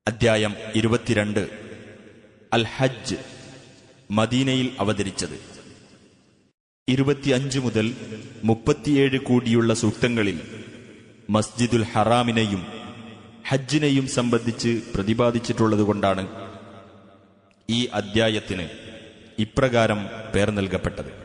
അധ്യായം 22 അൽ ഹജ്ജ്. മദീനയിൽ അവതരിച്ചത്. 25 മുതൽ 37 കൂടിയുള്ള സൂക്തങ്ങളിൽ മസ്ജിദുൽ ഹറാമിനെയും ഹജ്ജിനെയും സംബന്ധിച്ച് പ്രതിപാദിച്ചിട്ടുള്ളതുകൊണ്ടാണ് ഈ അദ്ധ്യായത്തിന് ഇപ്രകാരം പേർ നൽകപ്പെട്ടത്.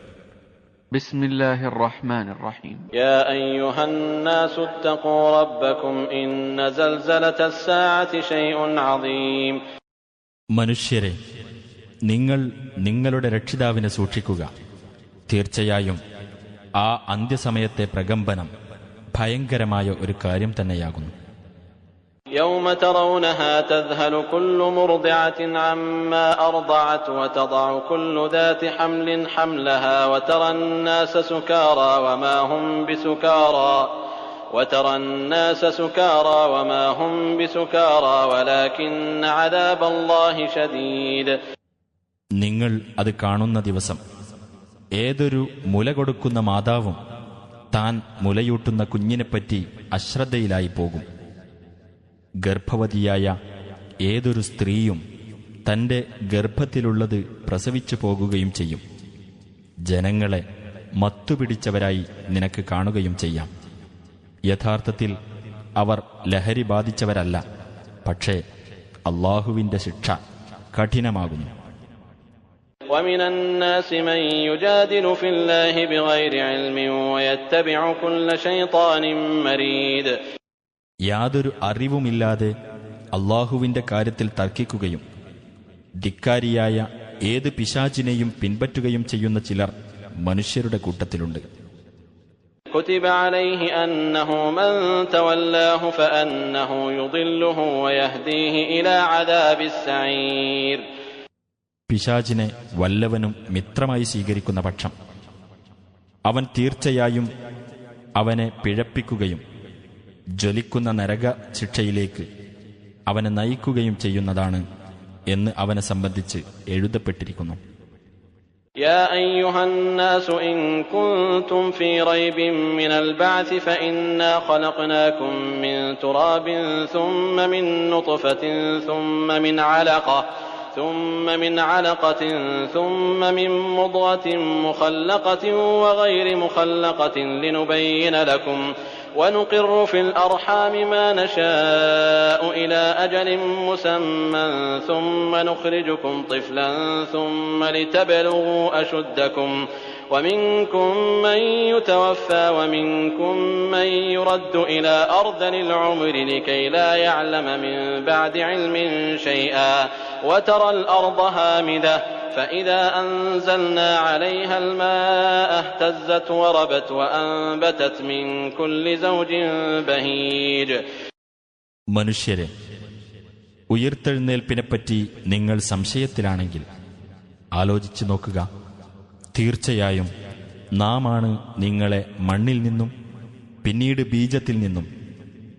ബിസ്മില്ലാഹിർ റഹ്മാനിർ റഹീം. യാ അയ്യുഹന്നാസു തഖൂ റബ്ബകും ഇന്ന സൽസലതസ് സാഅതി ശൈഉൻ അദീം. മനുഷ്യരെ, നിങ്ങൾ നിങ്ങളുടെ രക്ഷിതാവിനെ സൂക്ഷിക്കുക. തീർച്ചയായും ആ അന്ത്യസമയത്തെ പ്രകമ്പനം ഭയങ്കരമായ ഒരു കാര്യം തന്നെയാകുന്നു. يوم ترونها تذهل كل مرضعة عما أرضعت وتضع كل ذات حمل حملها وترى الناس سكارى وما هم بسكارى ولكن عذاب الله شديد. നിങ്ങൾ അത് കാണുന്ന ദിവസം ഏതൊരു മുല കൊടുക്കുന്ന മാതാവും താൻ മുലയൂട്ടുന്ന കുഞ്ഞിനെപ്പറ്റി അശ്രദ്ധയിലായി പോകും. ഗർഭവതിയായ ഏതൊരു സ്ത്രീയും തന്റെ ഗർഭത്തിലുള്ളത് പ്രസവിച്ചു പോകുകയും ചെയ്യും. ജനങ്ങളെ മത്തുപിടിച്ചവരായി നിനക്ക് കാണുകയും ചെയ്യാം. യഥാർത്ഥത്തിൽ അവർ ലഹരി ബാധിച്ചവരല്ല, പക്ഷേ അല്ലാഹുവിന്റെ ശിക്ഷ കഠിനമാകുന്നു. وَمِنَ النَّاسِ مَن يُجَادِلُ فِي اللَّهِ بِغَيْرِ عِلْمٍ وَيَتَّبِعُ كُلَّ شَيْطَانٍ مَرِيدٍ. യാതൊരു അറിവുമില്ലാതെ അല്ലാഹുവിന്റെ കാര്യത്തിൽ തർക്കിക്കുകയും ധിക്കാരിയായ ഏത് പിശാചിനെയും പിൻപറ്റുകയും ചെയ്യുന്ന ചിലർ മനുഷ്യരുടെ കൂട്ടത്തിലുണ്ട്. كُتِبَ عَلَيْهِ أَنَّهُ مَن تَوَلَّاهُ فَأَنَّهُ يُضِلُّهُ وَيَهْدِيهِ إِلَى عَذَابِ السَّعِيرِ. പിശാചിനെ വല്ലവനും മിത്രമായി സ്വീകരിക്കുന്ന പക്ഷം അവൻ തീർച്ചയായും അവനെ പിഴപ്പിക്കുകയും ജ്വലിക്കുന്ന നരക ശിക്ഷയിലേക്ക് അവനെ നയിക്കുകയും ചെയ്യുന്നതാണ് എന്ന് അവനെ സംബന്ധിച്ച് എഴുതപ്പെട്ടിരിക്കുന്നു. يا أيها الناس إن كنتم في ريب من البعث فإنا خلقناكم من تراب ثم من نطفة ثم من علقة ثم من مضغة مخلقة وغير مخلقة لنبين لكم ونقر في الأرحام ما نشاء إلى أجل مسمى ثم نخرجكم طفلا ثم لتبلغوا أشدكم ومنكم من يتوفى ومنكم من يرد إلى أرذل العمر لكي لا يعلم من بعد علم شيئا وترى الأرض هامدة فإذا أنزلنا عليها الماء اهتزت وربت وأنبتت من كل زوج بهيج. മനുഷ്യരെ, ഉയിർത്തെഴുന്നേൽപ്പിനെപ്പറ്റി നിങ്ങൾ സംശയത്തിലാണെങ്കിൽ ആലോചിച്ചു നോക്കുക. തീർച്ചയായും നാമാണ് നിങ്ങളെ മണ്ണിൽ നിന്നും പിന്നീട് ബീജത്തിൽ നിന്നും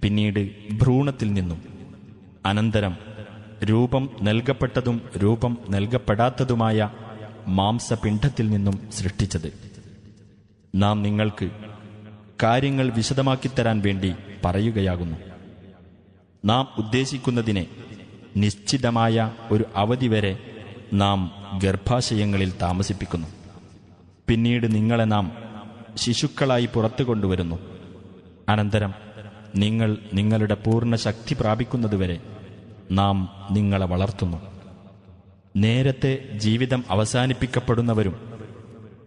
പിന്നീട് ഭ്രൂണത്തിൽ നിന്നും അനന്തരം രൂപം നൽകപ്പെട്ടതും രൂപം നൽകപ്പെടാത്തതുമായ മാംസപിണ്ഡത്തിൽ നിന്നും സൃഷ്ടിച്ചത്. നാം നിങ്ങൾക്ക് കാര്യങ്ങൾ വിശദമാക്കിത്തരാൻ വേണ്ടി പറയുകയാകുന്നു. നാം ഉദ്ദേശിക്കുന്നതിനെ നിശ്ചിതമായ ഒരു അവധി വരെ നാം ഗർഭാശയങ്ങളിൽ താമസിപ്പിക്കുന്നു. പിന്നീട് നിങ്ങളെ നാം ശിശുക്കളായി പുറത്തു കൊണ്ടുവരുന്നു. അനന്തരം നിങ്ങൾ നിങ്ങളുടെ പൂർണ്ണ ശക്തി പ്രാപിക്കുന്നതുവരെ നാം നിങ്ങളെ വളർത്തുന്നു. നേരത്തെ ജീവിതം അവസാനിപ്പിക്കപ്പെടുന്നവരും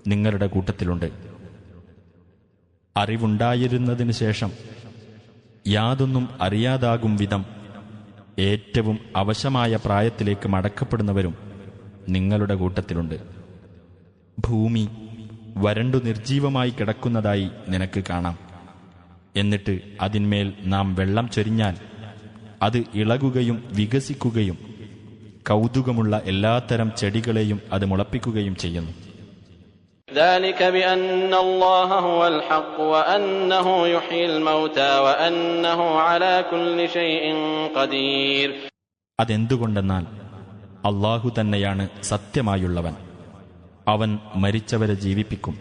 നിങ്ങളുടെ കൂട്ടത്തിലുണ്ട്. അറിവുണ്ടായിരുന്നതിനു ശേഷം യാതൊന്നും അറിയാതാകും വിധം ഏറ്റവും അവശമായ പ്രായത്തിലേക്ക് മടക്കപ്പെടുന്നവരും നിങ്ങളുടെ കൂട്ടത്തിലുണ്ട്. ഭൂമി വരണ്ടു നിർജീവമായി കിടക്കുന്നതായി നിനക്ക് കാണാം. എന്നിട്ട് അതിന്മേൽ നാം വെള്ളം ചൊരിഞ്ഞാൽ അത് ഇളകുകയും വികസിക്കുകയും കൗതുകമുള്ള എല്ലാത്തരം ചെടികളെയും അത് മുളപ്പിക്കുകയും ചെയ്യുന്നു. ذلك بأن الله هو الحق وأنه يحيي الموتى وأنه على كل شيء قدير. അതെന്തുകൊണ്ടെന്നാൽ അല്ലാഹു തന്നെയാണ് സത്യമായുള്ളവൻ. അവൻ മരിച്ചവരെ ജീവിപ്പിക്കും.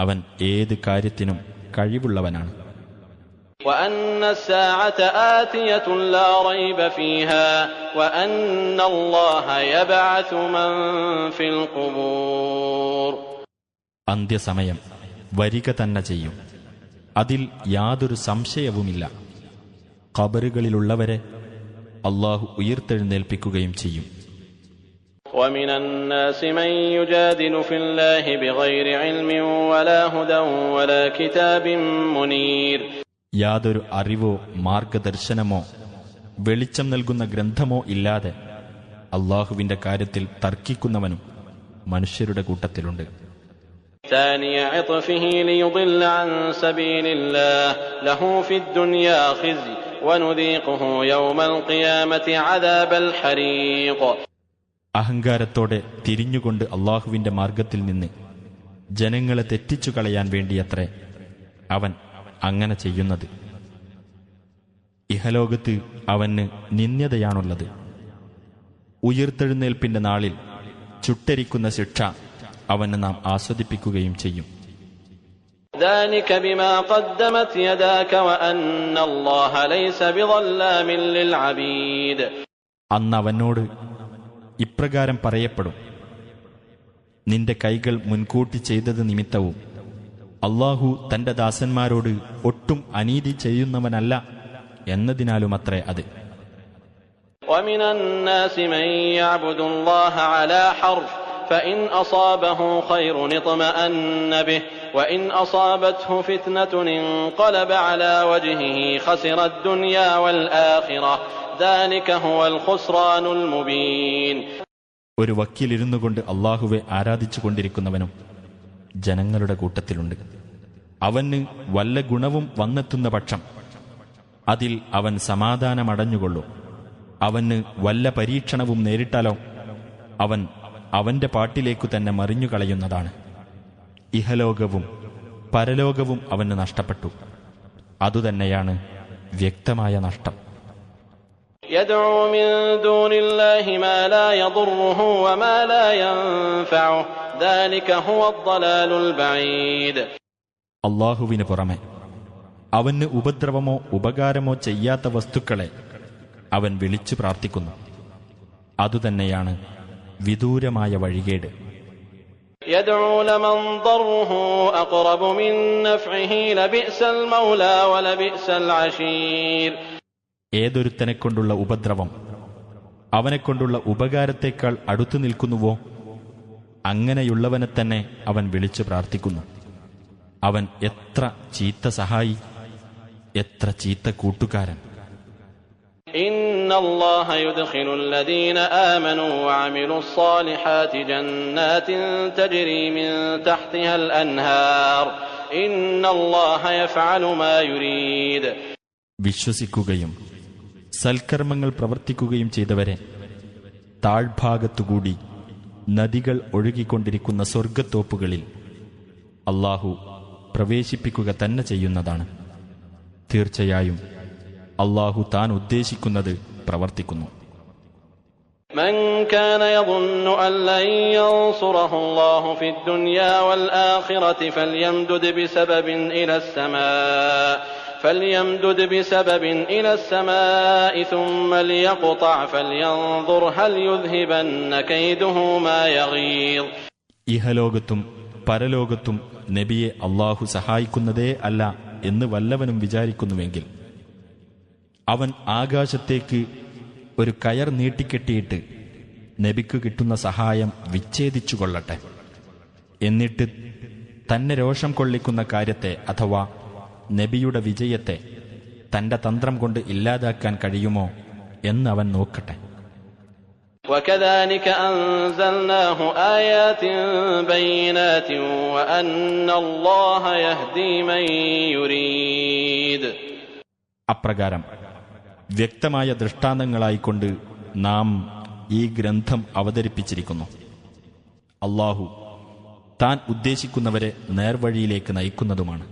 അവൻ ഏത് കാര്യത്തിനും കഴിവുള്ളവനാണ്. وأن الساعة آتية لا ريب فيها وأن الله يبعث من في القبور. അന്ത്യസമയം വരിക തന്നെ ചെയ്യും, അതിൽ യാതൊരു സംശയവുമില്ല. ഖബറുകളിലുള്ളവരെ അല്ലാഹു ഉയർത്തെഴുന്നേൽപ്പിക്കുകയും ചെയ്യും. ومن الناس من يجادل في الله بغير علم ولا هدى ولا كتاب منير. യാതൊരു അറിവോ മാർഗദർശനമോ വെളിച്ചം നൽകുന്ന ഗ്രന്ഥമോ ഇല്ലാതെ അല്ലാഹുവിന്റെ കാര്യത്തിൽ തർക്കിക്കുന്നവനും മനുഷ്യരുടെ കൂട്ടത്തിലുണ്ട്. ثاني عطفه ليضل عن سبيل الله له في الدنيا خزي ونذيقه يوم القيامة عذاب الحريق. അഹങ്കാരത്തോടെ തിരിഞ്ഞുകൊണ്ട് അല്ലാഹുവിന്റെ മാർഗത്തിൽ നിന്ന് ജനങ്ങളെ തെറ്റിച്ചു കളയാൻ വേണ്ടിയത്രേ അവൻ അങ്ങനെ ചെയ്യുന്നത്. ഇഹലോകത്ത് അവന് നിന്ദ്യതയാണുള്ളത്. ഉയിർത്തെഴുന്നേൽപ്പിന്റെ നാളിൽ ചുട്ടരിക്കുന്ന ശിക്ഷ അവന് നാം ആസ്വദിപ്പിക്കുകയും ചെയ്യും. ذلك بما قدمت يداك وأن الله ليس بظلام للعبيد. അന്ന് അവനോട് ഇപ്രകാരം പറയപ്പെടും: നിന്റെ കൈകൾ മുൻകൂട്ടി ചെയ്തത് നിമിത്തവും അല്ലാഹു തന്റെ ദാസന്മാരോട് ഒട്ടും അനീതി ചെയ്യുന്നവനല്ല എന്നതിനാലുമത്രേ അത്. ومن الناس من يعبد الله على حرف فإن أصابه خير اطمأن به وإن أصابته فتنة انقلب على وجهه خسر الدنيا والآخرة ذلك هو الخسران المبين. ഒരു വക്കീലിരുന്നു കൊണ്ട് അല്ലാഹുവെ ആരാധിച്ചു കൊണ്ടിരിക്കുന്നവനും ജനങ്ങളുടെ കൂട്ടത്തിലുണ്ട്. അവന് വല്ല ഗുണവും വന്നെത്തുന്ന പക്ഷം അതിൽ അവൻ സമാധാനമടഞ്ഞുകൊള്ളും. അവന് വല്ല പരീക്ഷണവും നേരിട്ടാലോ അവൻ അവന്റെ പാട്ടിലേക്കു തന്നെ മറിഞ്ഞുകളയുന്നതാണ്. ഇഹലോകവും പരലോകവും അവന് നഷ്ടപ്പെട്ടു. അതുതന്നെയാണ് വ്യക്തമായ നഷ്ടം. يدعو من دون الله ما لا يضره وما لا ينفعه ذلك هو الضلال البعيد. അല്ലാഹുവിന് പുറമെ അവന് ഉപദ്രവമോ ഉപകാരമോ ചെയ്യാത്ത വസ്തുക്കളെ അവൻ വിളിച്ചു പ്രാർത്ഥിക്കുന്നു. അതുതന്നെയാണ് വിദൂരമായ വഴികേട്. يدعو لمن ضره أقرب من نفعه لبئس المولى ولبئس العشير. ഏതൊരുത്തനെക്കൊണ്ടുള്ള ഉപദ്രവം അവനെക്കൊണ്ടുള്ള ഉപകാരത്തേക്കാൾ അടുത്തു നിൽക്കുന്നുവോ അങ്ങനെയുള്ളവനെ തന്നെ അവൻ വിളിച്ചു പ്രാർത്ഥിക്കുന്നു. അവൻ എത്ര ചീത്ത സഹായി, എത്ര ചീത്ത കൂട്ടുകാരൻ. إن الله يدخل الذين آمنوا وعملوا الصالحات جنات تجري من تحتها الأنهار إن الله يفعل ما يريد. വിശ്വസിക്കുകയും സൽക്കർമ്മങ്ങൾ പ്രവർത്തിക്കുകയും ചെയ്തവരെ താഴ്ഭാഗത്തുകൂടി നദികൾ ഒഴുകിക്കൊണ്ടിരിക്കുന്ന സ്വർഗത്തോപ്പുകളിൽ അല്ലാഹു പ്രവേശിപ്പിക്കുക തന്നെ ചെയ്യുന്നതാണ്. തീർച്ചയായും അല്ലാഹു താൻ ഉദ്ദേശിക്കുന്നത് പ്രവർത്തിക്കുന്നു. من كان يظن أن لن ينصره الله في الدنيا والآخرة فليمدد بسبب إلى السماء ثم ليقطع فلينظر هل يذهبن كيده ما يغيظ. ഇഹലോകത്തും പരലോകത്തും നബിയെ അല്ലാഹു സഹായിക്കുന്നതേ അല്ല എന്ന് വല്ലവനും വിചാരിക്കുന്നുവെങ്കിൽ അവൻ ആകാശത്തേക്ക് ഒരു കയർ നീട്ടിക്കെട്ടിയിട്ട് നബിക്ക് കിട്ടുന്ന സഹായം വിച്ഛേദിച്ചു കൊള്ളട്ടെ. എന്നിട്ട് തന്നെ രോഷം കൊള്ളിക്കുന്ന കാര്യത്തെ അഥവാ നബിയുടെ വിജയത്തെ തന്റെ തന്ത്രം കൊണ്ട് ഇല്ലാതാക്കാൻ കഴിയുമോ എന്നവൻ നോക്കട്ടെ. وكذلك أنزلناه آيات بينات وأن الله يهدي من يريد. അപ്രകാരം വ്യക്തമായ ദൃഷ്ടാന്തങ്ങളായിക്കൊണ്ട് നാം ഈ ഗ്രന്ഥം അവതരിപ്പിച്ചിരിക്കുന്നു. അല്ലാഹു താൻ ഉദ്ദേശിക്കുന്നവരെ നേർവഴിയിലേക്ക് നയിക്കുന്നതുമാണ്.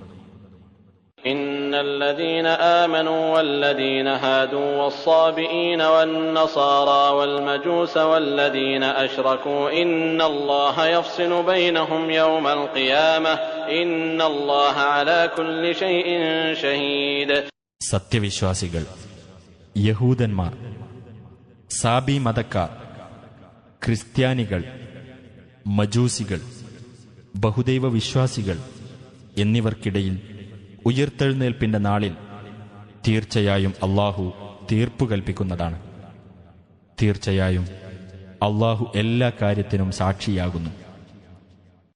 إن الذين آمنوا والذين هادوا والصابئين والنصارى والمجوس والذين أشركوا إن الله يفصل بينهم يوم القيامة إن الله على كل شيء شهيد. സത്യവിശ്വാസികൾ, യഹൂദന്മാർ, സാബി മതക്കാർ, ക്രിസ്ത്യാനികൾ, മജൂസികൾ, ബഹുദൈവ വിശ്വാസികൾ എന്നിവർക്കിടയിൽ ഉയിർത്തെഴുന്നേൽപ്പിന്റെ നാളിൽ തീർച്ചയായും അല്ലാഹു തീർപ്പു കൽപ്പിക്കുന്നതാണ്. തീർച്ചയായും അല്ലാഹു എല്ലാ കാര്യത്തിനും സാക്ഷിയാകുന്നു.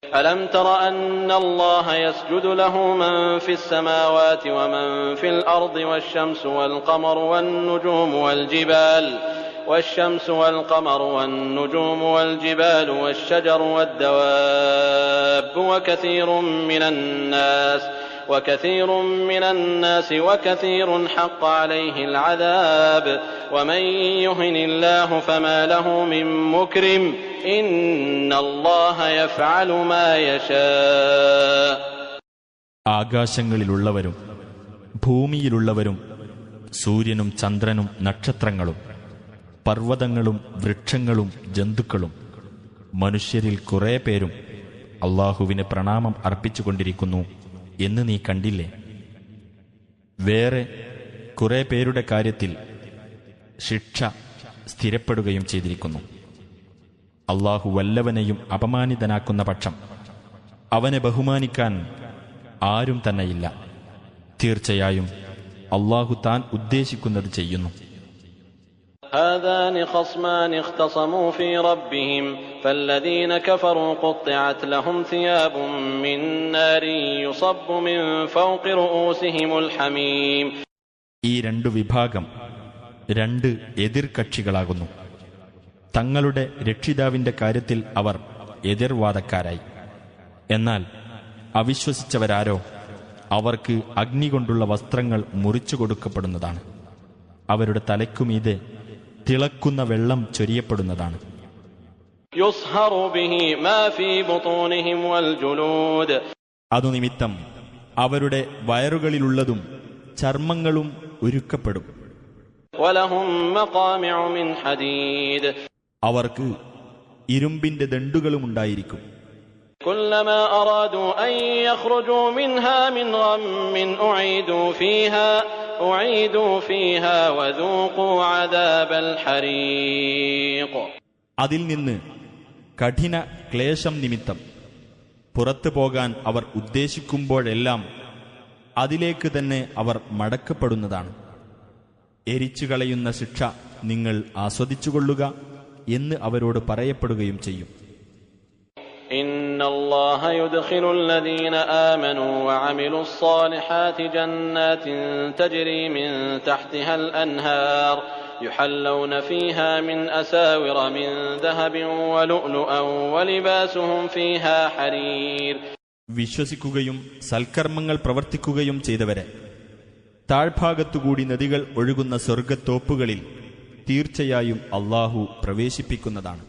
ألم تر أن الله يسجد له من في السماوات ومن في الأرض والشمس والقمر والنجوم والجبال والشجر والدواب وكثير من الناس وكثير حق عليه العذاب ومن يهن الله فما له من مكرم إن الله يفعل ما يشاء. ആകാശങ്ങളിലുള്ളവരും ഭൂമിയിലുള്ളവരും സൂര്യനും ചന്ദ്രനും നക്ഷത്രങ്ങളും പർവ്വതങ്ങളും വൃക്ഷങ്ങളും ജന്തുക്കളും മനുഷ്യരിൽ കുറേ പേരും അല്ലാഹുവിന് പ്രണാമം അർപ്പിച്ചുകൊണ്ടിരിക്കുന്നു എന്ന് നീ കണ്ടില്ലേ? വേറെ കുറെ പേരുടെ കാര്യത്തിൽ ശിക്ഷ സ്ഥിരപ്പെടുകയും ചെയ്തിരിക്കുന്നു. അല്ലാഹു വല്ലവനെയും അപമാനിതനാക്കുന്ന പക്ഷം അവനെ ബഹുമാനിക്കാൻ ആരും തന്നെയില്ല. തീർച്ചയായും അല്ലാഹു താൻ ഉദ്ദേശിക്കുന്നത് ചെയ്യുന്നു. هذان خصمان اختصموا في ربهم فالذين كفروا قطعت لهم ثياب من نار يصب من فوق رؤوسهم الحميم. ഈ രണ്ടു വിഭാഗം രണ്ട് എതിർകക്ഷികളാകുന്നു. തങ്ങളുടെ രക്ഷിതാവിന്റെ കാര്യത്തിൽ അവർ എതിർവാദക്കാരായി. എന്നാൽ അവിശ്വസിച്ചവരാരോ അവർക്ക് അഗ്നി കൊണ്ടുള്ള വസ്ത്രങ്ങൾ മുറിച്ചു കൊടുക്കപ്പെടുന്നതാണ്. അവരുടെ തലയ്ക്കുമീതെ തിളക്കുന്ന വെള്ളം ചൊരിയപ്പെടുന്നതാണ്. അതുനിമിത്തം അവരുടെ വയറുകളിലുള്ളതും ചർമ്മങ്ങളും ഉരുക്കപ്പെടും. അവർക്ക് ഇരുമ്പിന്റെ ദണ്ഡുകളും ഉണ്ടായിരിക്കും. كلما أرادوا أن يخرجوا منها من غم أعيدوا فيها وذوقوا عذاب الحريق. അതിൽ നിന്ന് കഠിന ക്ലേശം നിമിത്തം പുറത്തു പോകാൻ അവർ ഉദ്ദേശിക്കുമ്പോഴെല്ലാം അതിലേക്ക് തന്നെ അവർ മടക്കപ്പെടുന്നതാണ്. എരിച്ചുകളയുന്ന ശിക്ഷ നിങ്ങൾ ആസ്വദിച്ചുകൊള്ളുക എന്ന് അവരോട് പറയപ്പെടുകയും ചെയ്യും. إن الله يدخل الذين آمنوا وعملوا الصالحات جنات تجري من تحتها الأنهار يحلون فيها من أساور من ذهب ولؤلؤا ولباسهم فيها حرير. വിശ്വസിക്കുകയും സൽക്കർമ്മങ്ങൾ പ്രവർത്തിക്കുകയും ചെയ്തവരെ താഴ്ഭാഗത്തുകൂടി നദികൾ ഒഴുകുന്ന സ്വർഗ്ഗത്തോപ്പുകളിൽ തീർച്ചയായും അല്ലാഹു പ്രവേശിപ്പിക്കുന്നതാണ്.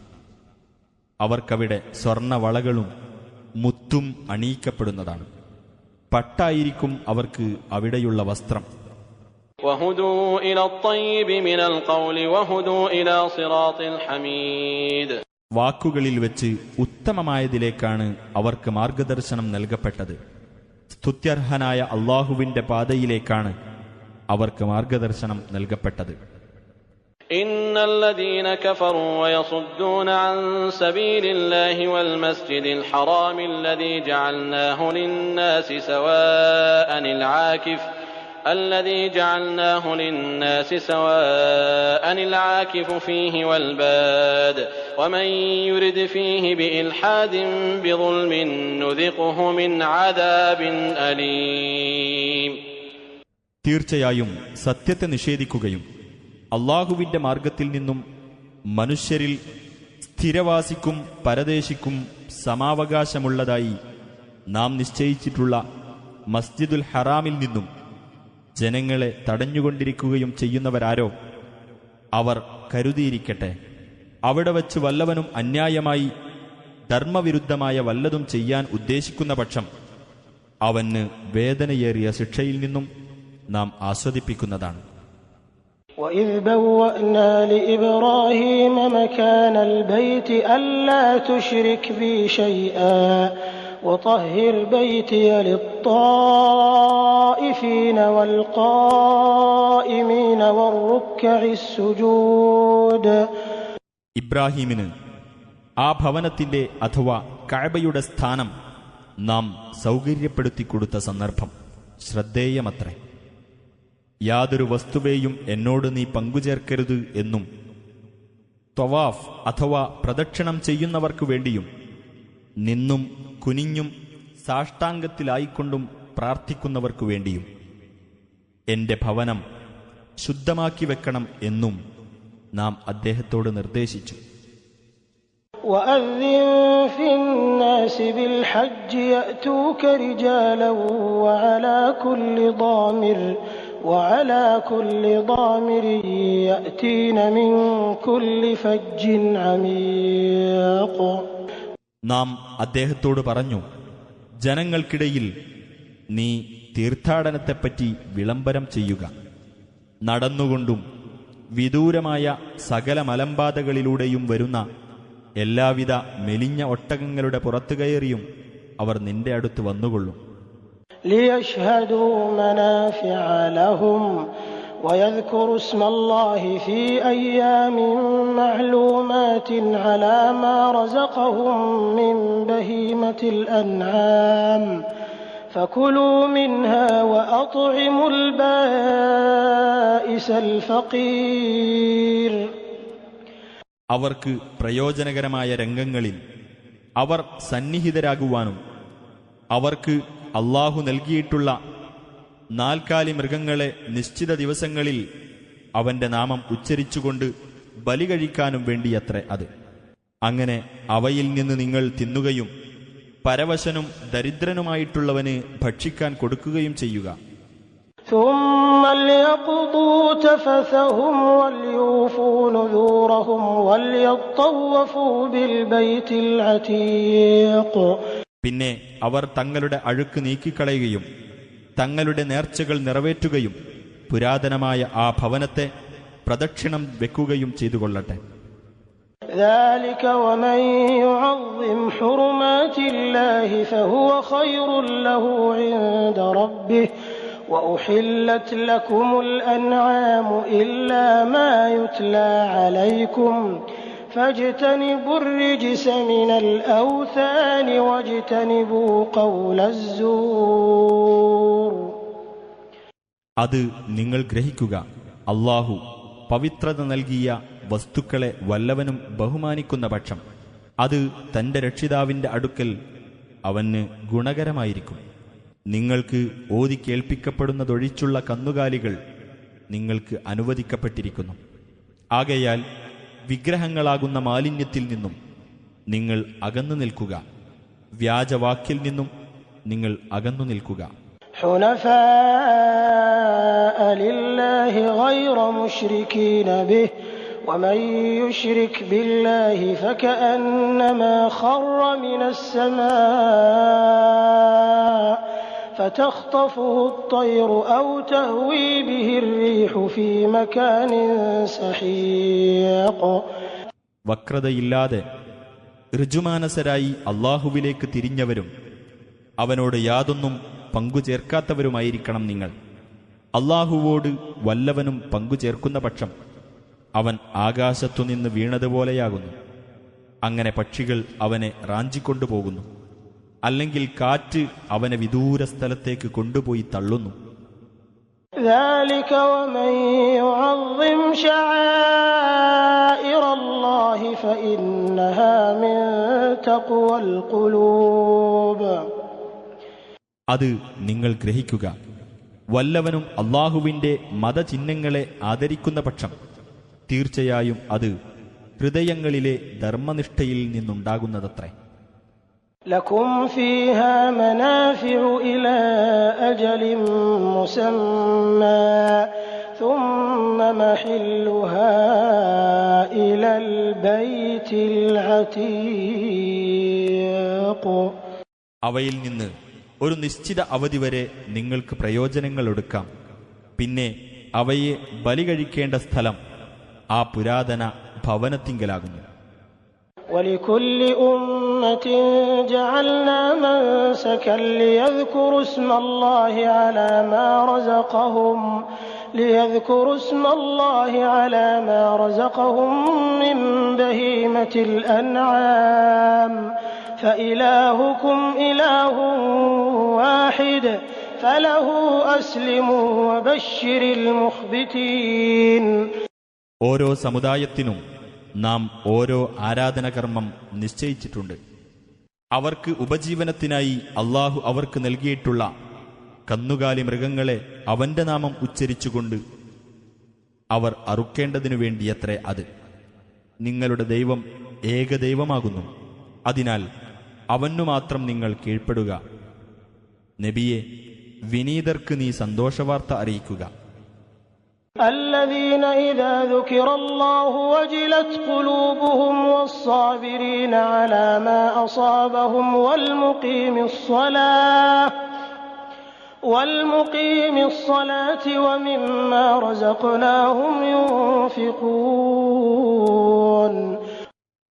അവർക്കവിടെ സ്വർണവളകളും മുത്തും അണിയിക്കപ്പെടുന്നതാണ്. പട്ടായിരിക്കും അവർക്ക് അവിടെയുള്ള വസ്ത്രം. വാക്കുകളിൽ വെച്ച് ഉത്തമമായതിലേക്കാണ് അവർക്ക് മാർഗദർശനം നൽകപ്പെട്ടത്. സ്തുത്യർഹനായ അല്ലാഹുവിന്റെ പാതയിലേക്കാണ് അവർക്ക് മാർഗദർശനം നൽകപ്പെട്ടത്. إن الذين كفروا ويصدون عن سبيل الله والمسجد الحرام الذي جعلناه للناس سواء العاكف فيه والباد ومن يرد فيه بإلحاد بظلم نذقه من عذاب أليم. തീർച്ചയായും സത്യത്തെ നിഷേധിക്കുകയും അല്ലാഹുവിന്റെ മാർഗത്തിൽ നിന്നും മനുഷ്യരിൽ സ്ഥിരവാസിക്കും പരദേശിക്കും സമാവകാശമുള്ളതായി നാം നിശ്ചയിച്ചിട്ടുള്ള മസ്ജിദുൽ ഹറാമിൽ നിന്നും ജനങ്ങളെ തടഞ്ഞുകൊണ്ടിരിക്കുകയും ചെയ്യുന്നവരാരോ അവർ കരുതിയിരിക്കട്ടെ, അവിടെ വച്ച് വല്ലവനും അന്യായമായി ധർമ്മവിരുദ്ധമായ വല്ലതും ചെയ്യാൻ ഉദ്ദേശിക്കുന്ന പക്ഷം അവന് വേദനയേറിയ ശിക്ഷയിൽ നിന്നും നാം ആസ്വദിപ്പിക്കുന്നതാണ്. وَإِذْ بَوَّأْنَا لِإِبْرَاهِيمَ مَكَانَ الْبَيْتِ أَلَّا تُشْرِكْ بِي شَيْئًا وَطَهِّرْ بَيْتِيَ لِلطَّائِفِينَ وَالْقَائِمِينَ وَالرُّكَّعِ السُّجُودِ. ഇബ്രാഹീമിന് ആ ഭവനത്തിന്റെ അഥവാ കഅബയുടെ സ്ഥാനം നാം സൗകര്യപ്പെടുത്തിക്കൊടുത്ത സന്ദർഭം ശ്രദ്ധേയമത്രേ. യാതൊരു വസ്തുവേയും എന്നോട് നീ പങ്കുചേർക്കരുത് എന്നും ത്വവാഫ് അഥവാ പ്രദക്ഷിണം ചെയ്യുന്നവർക്കു വേണ്ടിയും നിന്നും കുനിഞ്ഞും സാഷ്ടാംഗത്തിലായിക്കൊണ്ടും പ്രാർത്ഥിക്കുന്നവർക്കു വേണ്ടിയും എന്റെ ഭവനം ശുദ്ധമാക്കി വെക്കണം എന്നും നാം അദ്ദേഹത്തോട് നിർദ്ദേശിച്ചു. وَأَذِّن فِي النَّاسِ بِالْحَجِّ يَأْتُوكَ رِجَالًا وَعَلَى كُلِّ ضَامِرٍ يَأْتِينَ مِنْ كُلِّ فَجٍّ عَمِيقٍ. നാം അദ്ദേഹത്തോട് പറഞ്ഞു, ജനങ്ങൾക്കിടയിൽ നീ തീർത്ഥാടനത്തെപ്പറ്റി വിളംബരം ചെയ്യുക. നടന്നുകൊണ്ടും വിദൂരമായ സകല മലമ്പാതകളിലൂടെയും വരുന്ന എല്ലാവിധ മെലിഞ്ഞ ഒട്ടകങ്ങളുടെ പുറത്തുകയറിയും അവർ നിന്റെ അടുത്ത് വന്നുകൊള്ളും. لِيَشْهَدُوا مَنَافِعَ لَهُمْ وَيَذْكُرُوا اسْمَ اللَّهِ فِي أَيَّامٍ مَّعْلُومَاتٍ عَلَى مَا رَزَقَهُم مِّن بَهِيمَةِ الْأَنْعَامِ فَكُلُوا مِنْهَا وَأَطْعِمُوا الْبَائِسَ الْفَقِيرَ. അവർക്ക് പ്രയോജനകരമായ രംഗങ്ങളിൽ അവർ സന്നിഹിതരാകുവാനും അവർക്ക് അല്ലാഹു നൽകിയിട്ടുള്ള നാൽക്കാലി മൃഗങ്ങളെ നിശ്ചിത ദിവസങ്ങളിൽ അവന്റെ നാമം ഉച്ചരിച്ചുകൊണ്ട് ബലി കഴിക്കാനും വേണ്ടിയത്രേ അത്. അങ്ങനെ അവയിൽ നിന്ന് നിങ്ങൾ തിന്നുകയും പരവശനും ദരിദ്രനുമായിട്ടുള്ളവന് ഭക്ഷിക്കാൻ കൊടുക്കുകയും ചെയ്യുക. ثُمَّ لْيَقْضُوا تَفَثَهُمْ وَلْيُوفُوا نُذُورَهُمْ وَلْيَطَّوَّفُوا بِالْبَيْتِ الْعَتِيقِ. പിന്നെ അവർ തങ്ങളുടെ അഴുക്ക് നീക്കിക്കളയുകയും തങ്ങളുടെ നേർച്ചകൾ നിറവേറ്റുകയും പുരാതനമായ ആ ഭവനത്തെ പ്രദക്ഷിണം വെക്കുകയും ചെയ്തുകൊള്ളട്ടെ. ذَلِكَ وَمَن يُعَظِّمْ حُرُمَاتِ اللَّهِ فَهُوَ خَيْرٌ لَّهُ عِندَ رَبِّهِ وَأُحِلَّتْ لَكُمُ الْأَنْعَامُ إِلَّا مَا يُتْلَى عَلَيْكُمْ فَاجْتَنِبُوا الرِّجْسَ مِنَ الْأَوْثَانِ وَاجْتَنِبُوا قَوْلَ الزُّورِ. അത് നിങ്ങൾ ഗ്രഹിക്കുക, അല്ലാഹു പവിത്രത നൽകിയ വസ്തുക്കളെ വല്ലവനും ബഹുമാനിക്കുന്ന പക്ഷം അത് തന്റെ രക്ഷിതാവിന്റെ അടുക്കൽ അവന് ഗുണകരമായിരിക്കും. നിങ്ങൾക്ക് ഓതി കേൾപ്പിക്കപ്പെടുന്നതൊഴിച്ചുള്ള കന്നുകാലികൾ നിങ്ങൾക്ക് അനുവദിക്കപ്പെട്ടിരിക്കുന്നു. ആകയാൽ വിഗ്രഹങ്ങളാകുന്ന മാലിന്യത്തിൽ നിന്നും നിങ്ങൾ അകന്നു നിൽക്കുക, വ്യാജവാക്കിൽ നിന്നും നിങ്ങൾ അകന്നു നിൽക്കുക. حُنَفَاءَ لِلَّهِ غَيْرَ مُشْرِكِينَ بِهِ وَمَن يُشْرِكْ بِاللَّهِ فَكَأَنَّمَا خَرَّ مِنَ السَّمَاءِ فَتَخْطَفُهُ الطَّيْرُ أَوْ تَهْوِي بِهِ الرِّيحُ فِي مَكَانٍ سَحِيقٍ. വക്രതയില്ലാതെ ഋജുമാനസരായി അല്ലാഹുവിലേക്ക് തിരിഞ്ഞവരും അവനോട് യാതൊന്നും പങ്കുചേർക്കാത്തവരുമായിരിക്കണം നിങ്ങൾ. അല്ലാഹുവോട് വല്ലവനും പങ്കുചേർക്കുന്ന പക്ഷം അവൻ ആകാശത്തുനിന്ന് വീണതുപോലെയാകുന്നു. അങ്ങനെ പക്ഷികൾ അവനെ റാഞ്ചിക്കൊണ്ടുപോകുന്നു, അല്ലെങ്കിൽ കാറ്റ് അവനെ വിദൂര സ്ഥലത്തേക്ക് കൊണ്ടുപോയി തള്ളുന്നു. ذَلِكَ وَمَن يُعَظِّمْ شَعَائِرَ اللَّهِ فَإِنَّهَا مِن تَقْوَى الْقُلُوبِ. അത് നിങ്ങൾ ഗ്രഹിക്കുക, വല്ലവനും അല്ലാഹുവിന്റെ മതചിഹ്നങ്ങളെ ആദരിക്കുന്ന പക്ഷം തീർച്ചയായും അത് ഹൃദയങ്ങളിലെ ധർമ്മനിഷ്ഠയിൽ നിന്നുണ്ടാകുന്നതത്രേ. لَكُمْ فِيهَا مَنَافِعُ إِلَى أَجَلٍ مُّسَمًّى ثُمَّ مَحِلُّهَا إِلَى الْبَيْتِ الْعَتِيقِ. അവയിൽ നിന്ന് ഒരു നിശ്ചിത അവധി വരെ നിങ്ങൾക്ക് പ്രയോജനങ്ങൾ എടുക്കാം. പിന്നെ അവയെ ബലി കഴിക്കേണ്ട സ്ഥലം ആ പുരാതന ഭവനത്തിങ്കലാകുന്നു. ولكل أمة جعلنا منسكا ليذكروا اسم الله على ما رزقهم من بهيمة الأنعام فإلهكم إله واحد فله أسلموا وبشر المخبتين. ഓരോ സമുദായത്തിനും നാം ഓരോ ആരാധനകർമ്മം നിശ്ചയിച്ചിട്ടുണ്ട്. അവർക്ക് ഉപജീവനത്തിനായി അള്ളാഹു അവർക്ക് നൽകിയിട്ടുള്ള കന്നുകാലി മൃഗങ്ങളെ അവന്റെ നാമം ഉച്ചരിച്ചുകൊണ്ട് അവർ അറുക്കേണ്ടതിനു വേണ്ടിയത്രേ അത്. നിങ്ങളുടെ ദൈവം ഏകദൈവമാകുന്നു. അതിനാൽ അവനു മാത്രം നിങ്ങൾ കീഴ്പ്പെടുക. നബിയെ, വിനീതർക്ക് നീ സന്തോഷവാർത്ത അറിയിക്കുക. الذين إذا ذكر الله وجلت قلوبهم والصابرين على ما أصابهم والمقيم الصلاة ومما رزقناهم ينفقون.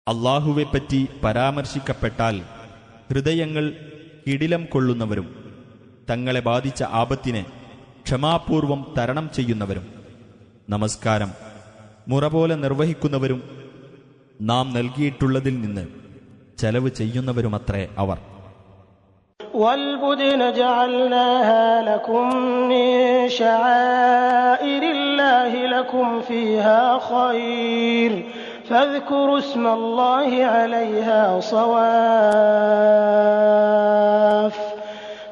അല്ലാഹുവെപ്പറ്റി പരാമർശിക്കപ്പെട്ടാൽ ഹൃദയങ്ങൾ കിടിലം കൊള്ളുന്നവരും തങ്ങളെ ബാധിച്ച ആപത്തിനെ ക്ഷമാപൂർവം തരണം ചെയ്യുന്നവരും നമസ്കാരം മുറപോലെ നിർവഹിക്കുന്നവരും നാം നൽകിയിട്ടുള്ളതിൽ നിന്ന് ചെലവ് ചെയ്യുന്നവരുമത്രേ അവർ. والبدن جعلناها لكم من شعائر الله لكم فيها خير فاذكروا اسم الله عليها صواف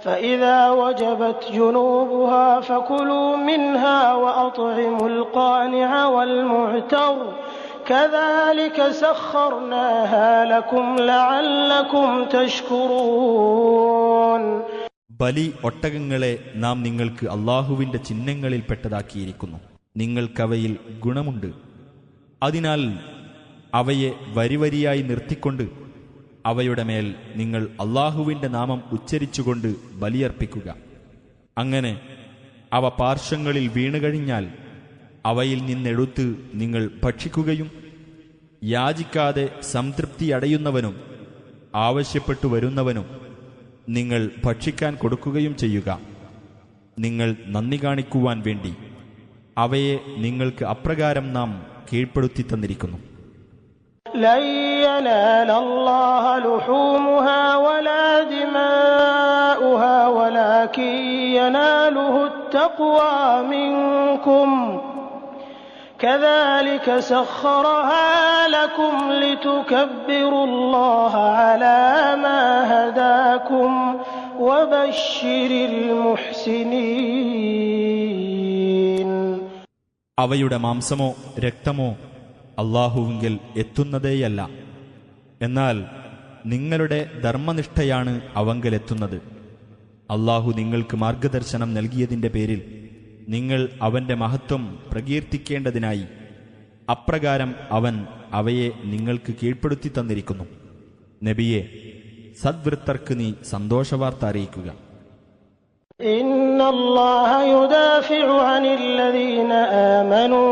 فإذا وجبت جنوبها فكلوا منها وأطعموا القانع والمعتر كذلك سخرناها لكم لعلكم تشكرون. ബലി ഒട്ടകങ്ങളെ നാം നിങ്ങൾക്ക് അള്ളാഹുവിന്റെ ചിഹ്നങ്ങളിൽപ്പെട്ടതാക്കിയിരിക്കുന്നു. നിങ്ങൾക്കവയിൽ ഗുണമുണ്ട്. അതിനാൽ അവയെ വരിവരിയായി നിർത്തിക്കൊണ്ട് അവയുടെ മേൽ നിങ്ങൾ അള്ളാഹുവിന്റെ നാമം ഉച്ചരിച്ചുകൊണ്ട് ബലിയർപ്പിക്കുക. അങ്ങനെ അവ പാർശ്വങ്ങളിൽ വീണുകഴിഞ്ഞാൽ അവയിൽ നിന്നെടുത്ത് നിങ്ങൾ ഭക്ഷിക്കുകയും യാചിക്കാതെ സംതൃപ്തിയടയുന്നവനും ആവശ്യപ്പെട്ടു വരുന്നവനും നിങ്ങൾ ഭക്ഷിക്കാൻ കൊടുക്കുകയും ചെയ്യുക. നിങ്ങൾ നന്ദി കാണിക്കുവാൻ വേണ്ടി അവയെ നിങ്ങൾക്ക് അപ്രകാരം നാം കീഴ്പ്പെടുത്തി തന്നിരിക്കുന്നു. لن ينال الله لحومها ولا دماؤها ولكن يناله التقوى منكم كذلك سخرها لكم لتكبروا الله على ما هداكم وبشر المحسنين. അവയുടെ മാംസമോ രക്തമോ അള്ളാഹുവിങ്കൽ എത്തുന്നതേയല്ല. എന്നാൽ നിങ്ങളുടെ ധർമ്മനിഷ്ഠയാണ് അവങ്കലെത്തുന്നത്. അള്ളാഹു നിങ്ങൾക്ക് മാർഗദർശനം നൽകിയതിന്റെ പേരിൽ നിങ്ങൾ അവന്റെ മഹത്വം പ്രകീർത്തിക്കേണ്ടതിനായി അപ്രകാരം അവൻ അവയെ നിങ്ങൾക്ക് കീഴ്പ്പെടുത്തി തന്നിരിക്കുന്നു. നബിയെ, സദ്വൃത്തർക്ക് നീ സന്തോഷവാർത്ത അറിയിക്കുക. ഇന്നല്ലാഹ യുദാഫിഉ അനില്ലദീന ആമനൂ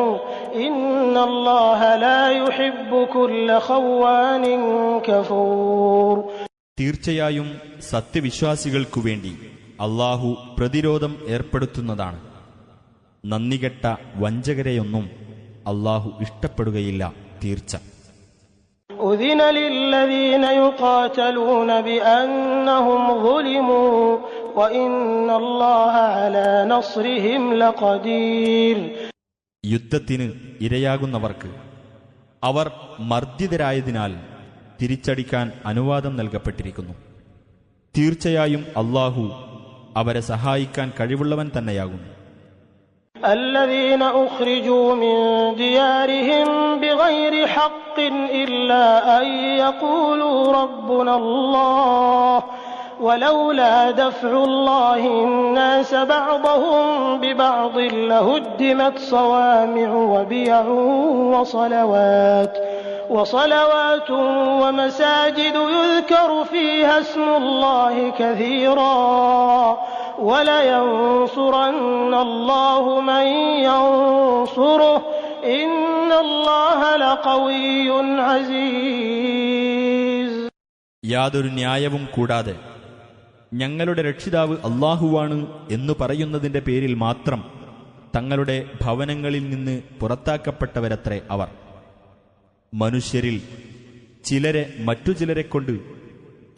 ഇന്നല്ലാഹ ലാ യുഹിബ്ബു കുല്ല ഖവ്വാനിൻ കഫൂർ. തീർച്ചയായും സത്യവിശ്വാസികൾക്കു വേണ്ടി അള്ളാഹു പ്രതിരോധം ഏർപ്പെടുത്തുന്നതാണ്. നന്ദികെട്ട വഞ്ചകരെയൊന്നും അള്ളാഹു ഇഷ്ടപ്പെടുകയില്ല. തീർച്ച. ഉദിന ലില്ലദീന യുഖാതലൂന ബിഅന്നഹും ളുലിമൂ വഇന്നല്ലാഹ അലാ നസ്രിഹിം ലഖദീർ. യുദ്ധത്തിന് ഇരയാകുന്നവർക്ക് അവർ മർദ്ദിതരായതിനാൽ തിരിച്ചടിക്കാൻ അനുവാദം നൽകപ്പെട്ടിരിക്കുന്നു. തീർച്ചയായും അള്ളാഹു അവരെ സഹായിക്കാൻ കഴിവുള്ളവൻ തന്നെയാകുന്നു. الذين أخرجوا من ديارهم بغير حق إلا أن يقولوا ربنا الله ولولا دفع الله الناس بعضهم ببعض لهدمت صوامع وبيع وصلوات ومساجد يذكر فيها اسم الله كثيرا وَلَيَنصُرَنَّ اللَّهُ مَن يَنصُرُهُ إِنَّ اللَّهَ لَقَوِيٌّ عَزِيزٌ. യാതൊരു ന്യായവും കൂടാതെ ഞങ്ങളുടെ രക്ഷിതാവ് അല്ലാഹുവാണ് എന്നു പറയുന്നതിന്റെ പേരിൽ മാത്രം തങ്ങളുടെ ഭവനങ്ങളിൽ നിന്ന് പുറത്താക്കപ്പെട്ടവരത്രേ അവർ. മനുഷ്യരിൽ ചിലരെ മറ്റു ചിലരെക്കൊണ്ട്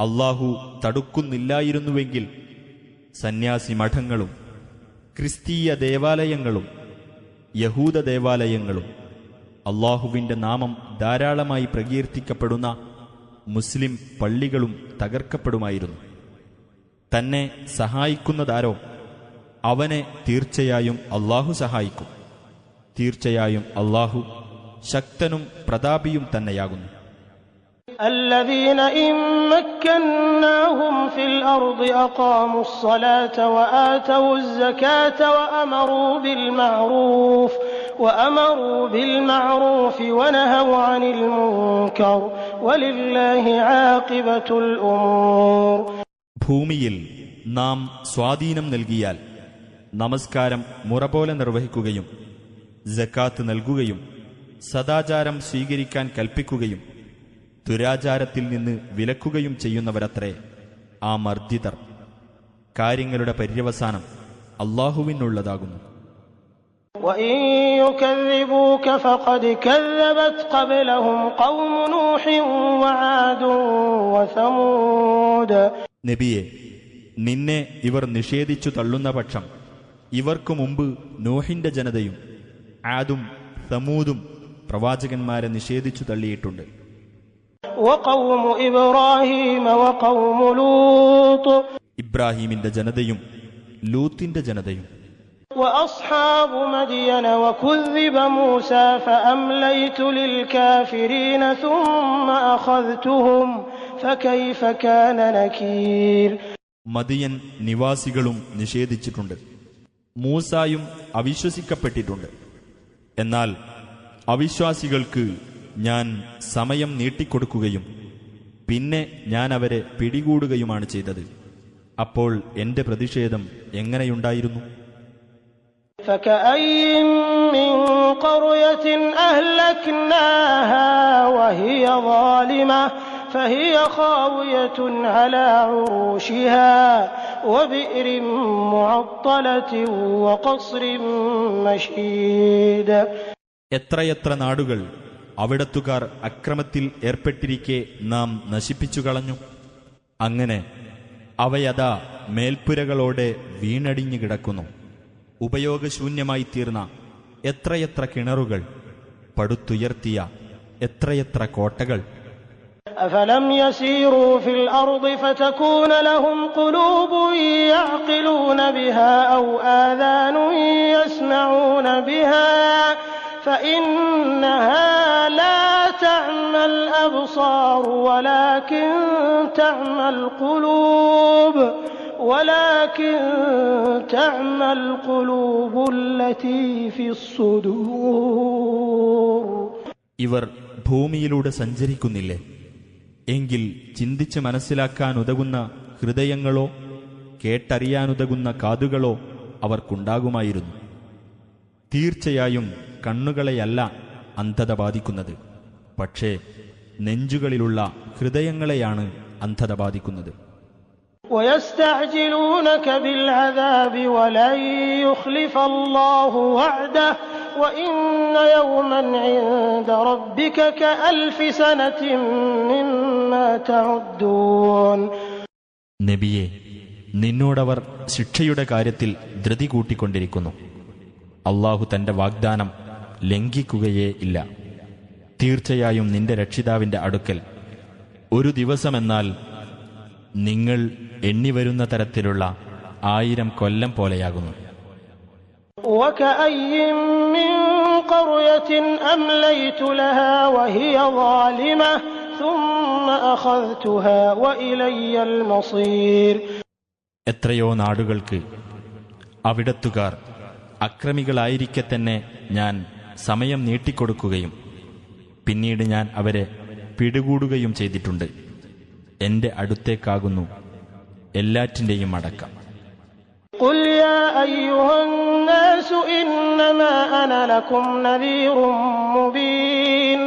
അല്ലാഹു തടുക്കുന്നില്ലായിരുന്നുവെങ്കിൽ സന്യാസി മഠങ്ങളും ക്രിസ്തീയ ദേവാലയങ്ങളും യഹൂദ ദേവാലയങ്ങളും അല്ലാഹുവിന്റെ നാമം ധാരാളമായി പ്രകീർത്തിക്കപ്പെടുന്ന മുസ്ലിം പള്ളികളും തകർക്കപ്പെടുമായിരുന്നു. തന്നെ സഹായിക്കുന്നതാരോ അവനെ തീർച്ചയായും അല്ലാഹു സഹായിക്കും. തീർച്ചയായും അല്ലാഹു ശക്തനും പ്രതാപിയും തന്നെയാകുന്നു. الذين إن مكناهم في الأرض أقاموا الصلاة وآتوا الزكاة وأمروا بالمعروف ونهوا عن المنكر ولله عاقبة الأمور. ഭൂമിയിൽ നാം സ്വാധീനം നൽകിയാൽ നമസ്കാരം മുറപോലെ നിർവഹിക്കുകയും സക്കാത്ത് നൽകുകയും സദാചാരം സ്വീകരിക്കാൻ കൽപ്പിക്കുകയും ദുരാചാരത്തിൽ നിന്ന് വിലക്കുകയും ചെയ്യുന്നവരത്രേ ആ മർദ്ദിതർ. കാര്യങ്ങളുടെ പര്യവസാനം അല്ലാഹുവിനുള്ളതാകുന്നു. وَإِن يُكَذِّبُوكَ فَقَدْ كَذَّبَتْ قَبْلَهُمْ قَوْمُ نُوحٍ وَعَادٌ وَثَمُودَ. നബിയെ, നിന്നെ ഇവർ നിഷേധിച്ചു തള്ളുന്ന പക്ഷം ഇവർക്കു മുമ്പ് നോഹിന്റെ ജനതയും ആദും സമൂദും പ്രവാചകന്മാരെ നിഷേധിച്ചു തള്ളിയിട്ടുണ്ട്. وَقَوْمُ إِبْرَاهِيمَ وَقَوْمُ لُوطٍ. ഇബ്രാഹീമിന്റെ ജനതയും ലൂത്തിന്റെ ജനതയും. وَأَصْحَابُ مَدْيَنَ وَكُذِّبَ مُوسَى فَأَمْلَيْتُ لِلْكَافِرِينَ ثُمَّ أَخَذْتُهُمْ فَكَيْفَ كَانَ نَكِيرِ. മദിയൻ നിവാസികളും നിഷേധിച്ചിട്ടുണ്ട്. മൂസായും അവിശ്വസിക്കപ്പെട്ടിട്ടുണ്ട്. എന്നാൽ അവിശ്വാസികൾക്ക് ഞാൻ സമയം നീട്ടിക്കൊടുക്കുകയും പിന്നെ ഞാൻ അവരെ പിടികൂടുകയുമാണ് ചെയ്തത്. അപ്പോൾ എന്റെ പ്രതിഷേധം എങ്ങനെയുണ്ടായിരുന്നു? فَكَأَيِّن مِّن قَرْيَةٍ أَهْلَكْنَاهَا وَهِيَ ظَالِمَةٌ فَهِيَ خَاوِيَةٌ عَلَى عُرُوشِهَا وَبِئْرٍ مُّعَطَّلَةٍ وَقَصْرٍ مَّشِيدٍ. എത്രയെത്ര നാടുകൾ അവിടത്തുകാർ അക്രമത്തിൽ ഏർപ്പെട്ടിരിക്കെ നാം നശിപ്പിച്ചു കളഞ്ഞു. അങ്ങനെ അവയതാ മേൽപ്പുരകളോടെ വീണടിഞ്ഞു കിടക്കുന്നു. ഉപയോഗശൂന്യമായി തീർന്ന എത്രയെത്ര കിണറുകൾ, പടുത്തുയർത്തിയ എത്രയെത്ര കോട്ടകൾ. أَفَلَمْ يَسِيرُوا فِي الْأَرْضِ فَتَكُونَ لَهُمْ قُلُوبٌ يَعْقِلُونَ بِهَا أَوْ آذَانٌ يَسْمَعُونَ بِهَا فَإِنَّهَا لَا تَعْمَى الْأَبْصَارُ ولكن تعمى القلوب التي في الصدور. ഇവർ ഭൂമിയിലൂടെ സഞ്ചരിക്കുന്നില്ലേ? എങ്കിൽ ചിന്തിച്ച് മനസ്സിലാക്കാനുതകുന്ന ഹൃദയങ്ങളോ കേട്ടറിയാനുതകുന്ന കാതുകളോ അവർക്കുണ്ടാകുമായിരുന്നു. തീർച്ചയായും കണ്ണുകളെയല്ല അന്ധത ബാധിക്കുന്നത്, പക്ഷേ നെഞ്ചുകളിലുള്ള ഹൃദയങ്ങളെയാണ് അന്ധത ബാധിക്കുന്നത്. وَيَسْتَعْجِلُونَكَ بِالْعَذَابِ وَلَن يُخْلِفَ اللَّهُ وَعْدَهُ وَإِنَّ يَوْمًا عِندَ رَبِّكَ كَأَلْفِ سَنَةٍ مِّمَّا تَعُدُّونَ. നബിയെ, നിന്നോടവർ ശിക്ഷയുടെ കാര്യത്തിൽ ധൃതി കൂട്ടിക്കൊണ്ടിരിക്കുന്നു. അല്ലാഹു തന്റെ വാഗ്ദാനം ലംഘിക്കുകയേ ഇല്ല. തീർച്ചയായും നിന്റെ രക്ഷിതാവിന്റെ അടുക്കൽ ഒരു ദിവസമെന്നാൽ നിങ്ങൾ എണ്ണിവരുന്ന തരത്തിലുള്ള 1000 കൊല്ലം പോലെയാകുന്നു. وَكَأَيِّن مِّن قَرْيَةٍ أَمْلَيْتُ لَهَا وَهِيَ ظَالِمَةٌ ثُمَّ أَخَذْتُهَا وَإِلَيَّ الْمَصِيرُ. എത്രയോ നാടുകൾക്ക് അവിടത്തുകാർ അക്രമികളായിരിക്കെ തന്നെ ഞാൻ സമയം നീട്ടിക്കൊടുക്കുകയും പിന്നീട് ഞാൻ അവരെ പിടികൂടുകയും ചെയ്തിട്ടുണ്ട്. എന്റെ അടുത്തേക്കാകുന്നു എല്ലാറ്റിൻ്റെയും അടക്കം. قل يا أيها الناس إنما أنا لكم نذير مبين.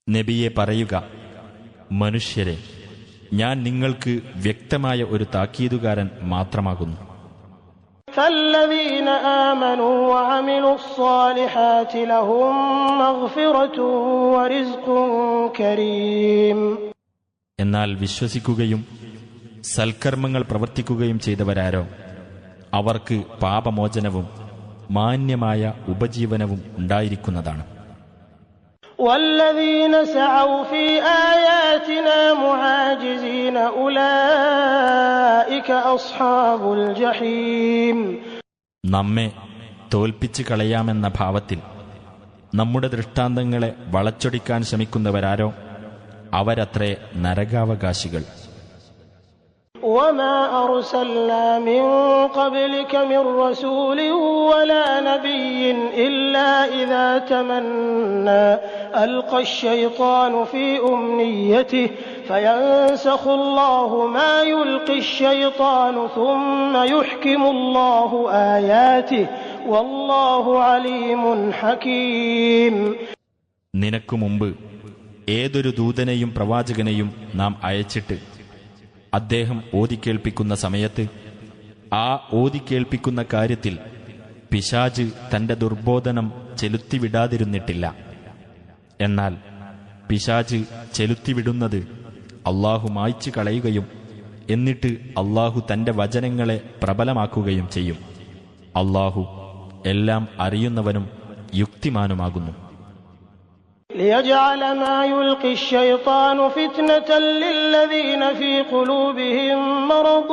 നബിയെ പറയുക, മനുഷ്യരെ, ഞാൻ നിങ്ങൾക്ക് വ്യക്തമായ ഒരു താക്കീതുകാരൻ മാത്രമാകുന്നു. فالذين آمنوا وعملوا الصالحات لهم مغفرة ورزق كريم. എന്നാൽ വിശ്വസിക്കുകയും സൽക്കർമ്മങ്ങൾ പ്രവർത്തിക്കുകയും ചെയ്തവരാരോ അവർക്ക് പാപമോചനവും മാന്യമായ ഉപജീവനവും ഉണ്ടായിരിക്കുന്നതാണ്. والذين سعوا في آياتنا معاجزين أولئك أصحاب الجحيم. നമ്മെ തോൽപ്പിച്ചു കളയാമെന്ന ഭാവത്തിൽ നമ്മുടെ ദൃഷ്ടാന്തങ്ങളെ വളച്ചൊടിക്കാൻ ശ്രമിക്കുന്നവരാരോ അവരത്രേ നരകാവകാശികൾ. وما أرسلنا من قبلك من رسول ولا نبي إلا إذا تمنى ألقى الشيطان في أمنيته فينسخ الله ما يلقي الشيطان ثم يحكم الله آياته والله عليم حكيم. നിനക്കു മുമ്പ് ഏതൊരു ദൂതനെയും പ്രവാചകനെയും നാം അയച്ചിട്ട് അദ്ദേഹം ഓതിക്കേൾപ്പിക്കുന്ന സമയത്ത് ആ ഓതിക്കേൾപ്പിക്കുന്ന കാര്യത്തിൽ പിശാച് തന്റെ ദുർബോധനം ചെലുത്തിവിടാതിരുന്നിട്ടില്ല. എന്നാൽ പിശാച് ചെലുത്തിവിടുന്നത് അള്ളാഹു മായ്ച്ചു കളയുകയും എന്നിട്ട് അള്ളാഹു തന്റെ വചനങ്ങളെ പ്രബലമാക്കുകയും ചെയ്യും. അള്ളാഹു എല്ലാം അറിയുന്നവനും യുക്തിമാനുമാകുന്നു. ليجعل ما يلقي الشيطان فتنة للذين في قلوبهم مرض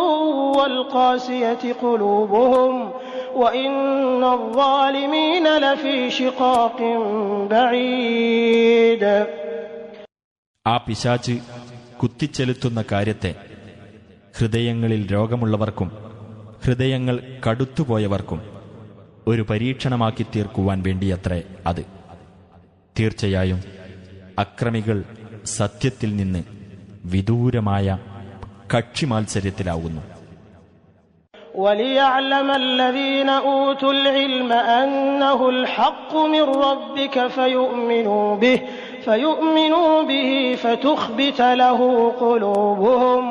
والقاسية قلوبهم وإن الظالمين لفي شقاق بعيد. ആ പിശാച് കുത്തിച്ചെലുത്തുന്ന കാര്യത്തെ ഹൃദയങ്ങളിൽ രോഗമുള്ളവർക്കും ഹൃദയങ്ങൾ കടുത്തുപോയവർക്കും ഒരു പരീക്ഷണമാക്കി തീർക്കുവാൻ വേണ്ടിയത്രേ അത്. തീർച്ചയായും അക്രമികൾ സത്യത്തിൽ നിന്ന് വിദൂരമായ കക്ഷിമാത്സര്യത്തിലാവുന്നു. وَلِيَعْلَمَ الَّذِينَ أُوتُوا الْعِلْمَ أَنَّهُ الْحَقُّ مِنْ رَبِّكَ فَيُؤْمِنُوا بِهِ فَتُخْبِتَ لَهُ قُلُوبُهُمْ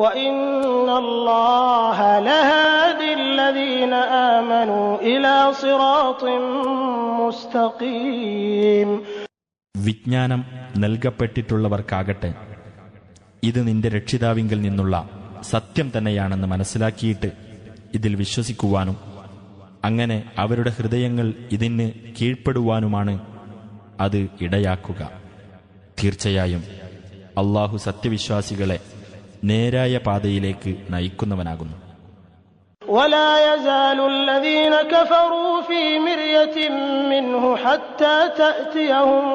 وَإِنَّ اللَّهَ لَهَادِ الَّذِينَ آمَنُوا إِلَى صِرَاطٍ مُسْتَقِيمٍ. വിജ്ഞാനം നൽകപ്പെട്ടിട്ടുള്ളവർക്കാകട്ടെ ഇത് നിന്റെ രക്ഷിതാവിങ്കിൽ നിന്നുള്ള സത്യം തന്നെയാണെന്ന് മനസ്സിലാക്കിയിട്ട് ഇതിൽ വിശ്വസിക്കുവാനും അങ്ങനെ അവരുടെ ഹൃദയങ്ങൾ ഇതിന് കീഴ്പ്പെടുവാനുമാണ് അത് ഇടയാക്കുക. തീർച്ചയായും അള്ളാഹു സത്യവിശ്വാസികളെ നേരായ പാതയിലേക്ക് നയിക്കുന്നവനാകുന്നു. ولا يزال الذين كفروا في مرية منه حتى تأتيهم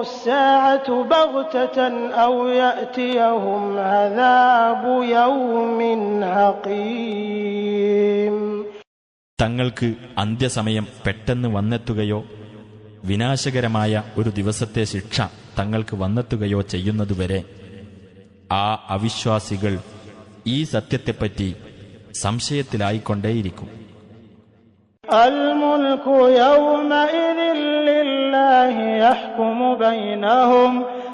الساعة بغتة أو يأتيهم عذاب يوم عقيم. തങ്ങൾക്ക് അന്ത്യസമയം പെട്ടെന്ന് വന്നെത്തുകയോ വിനാശകരമായ ഒരു ദിവസത്തെ ശിക്ഷ തങ്ങൾക്ക് വന്നെത്തുകയോ ചെയ്യുന്നതുവരെ ആ അവിശ്വാസികൾ ഈ സത്യത്തെപ്പറ്റി സംശയത്തിലായിക്കൊണ്ടേയിരിക്കും. الملك يومئذ لله يحكم بينهم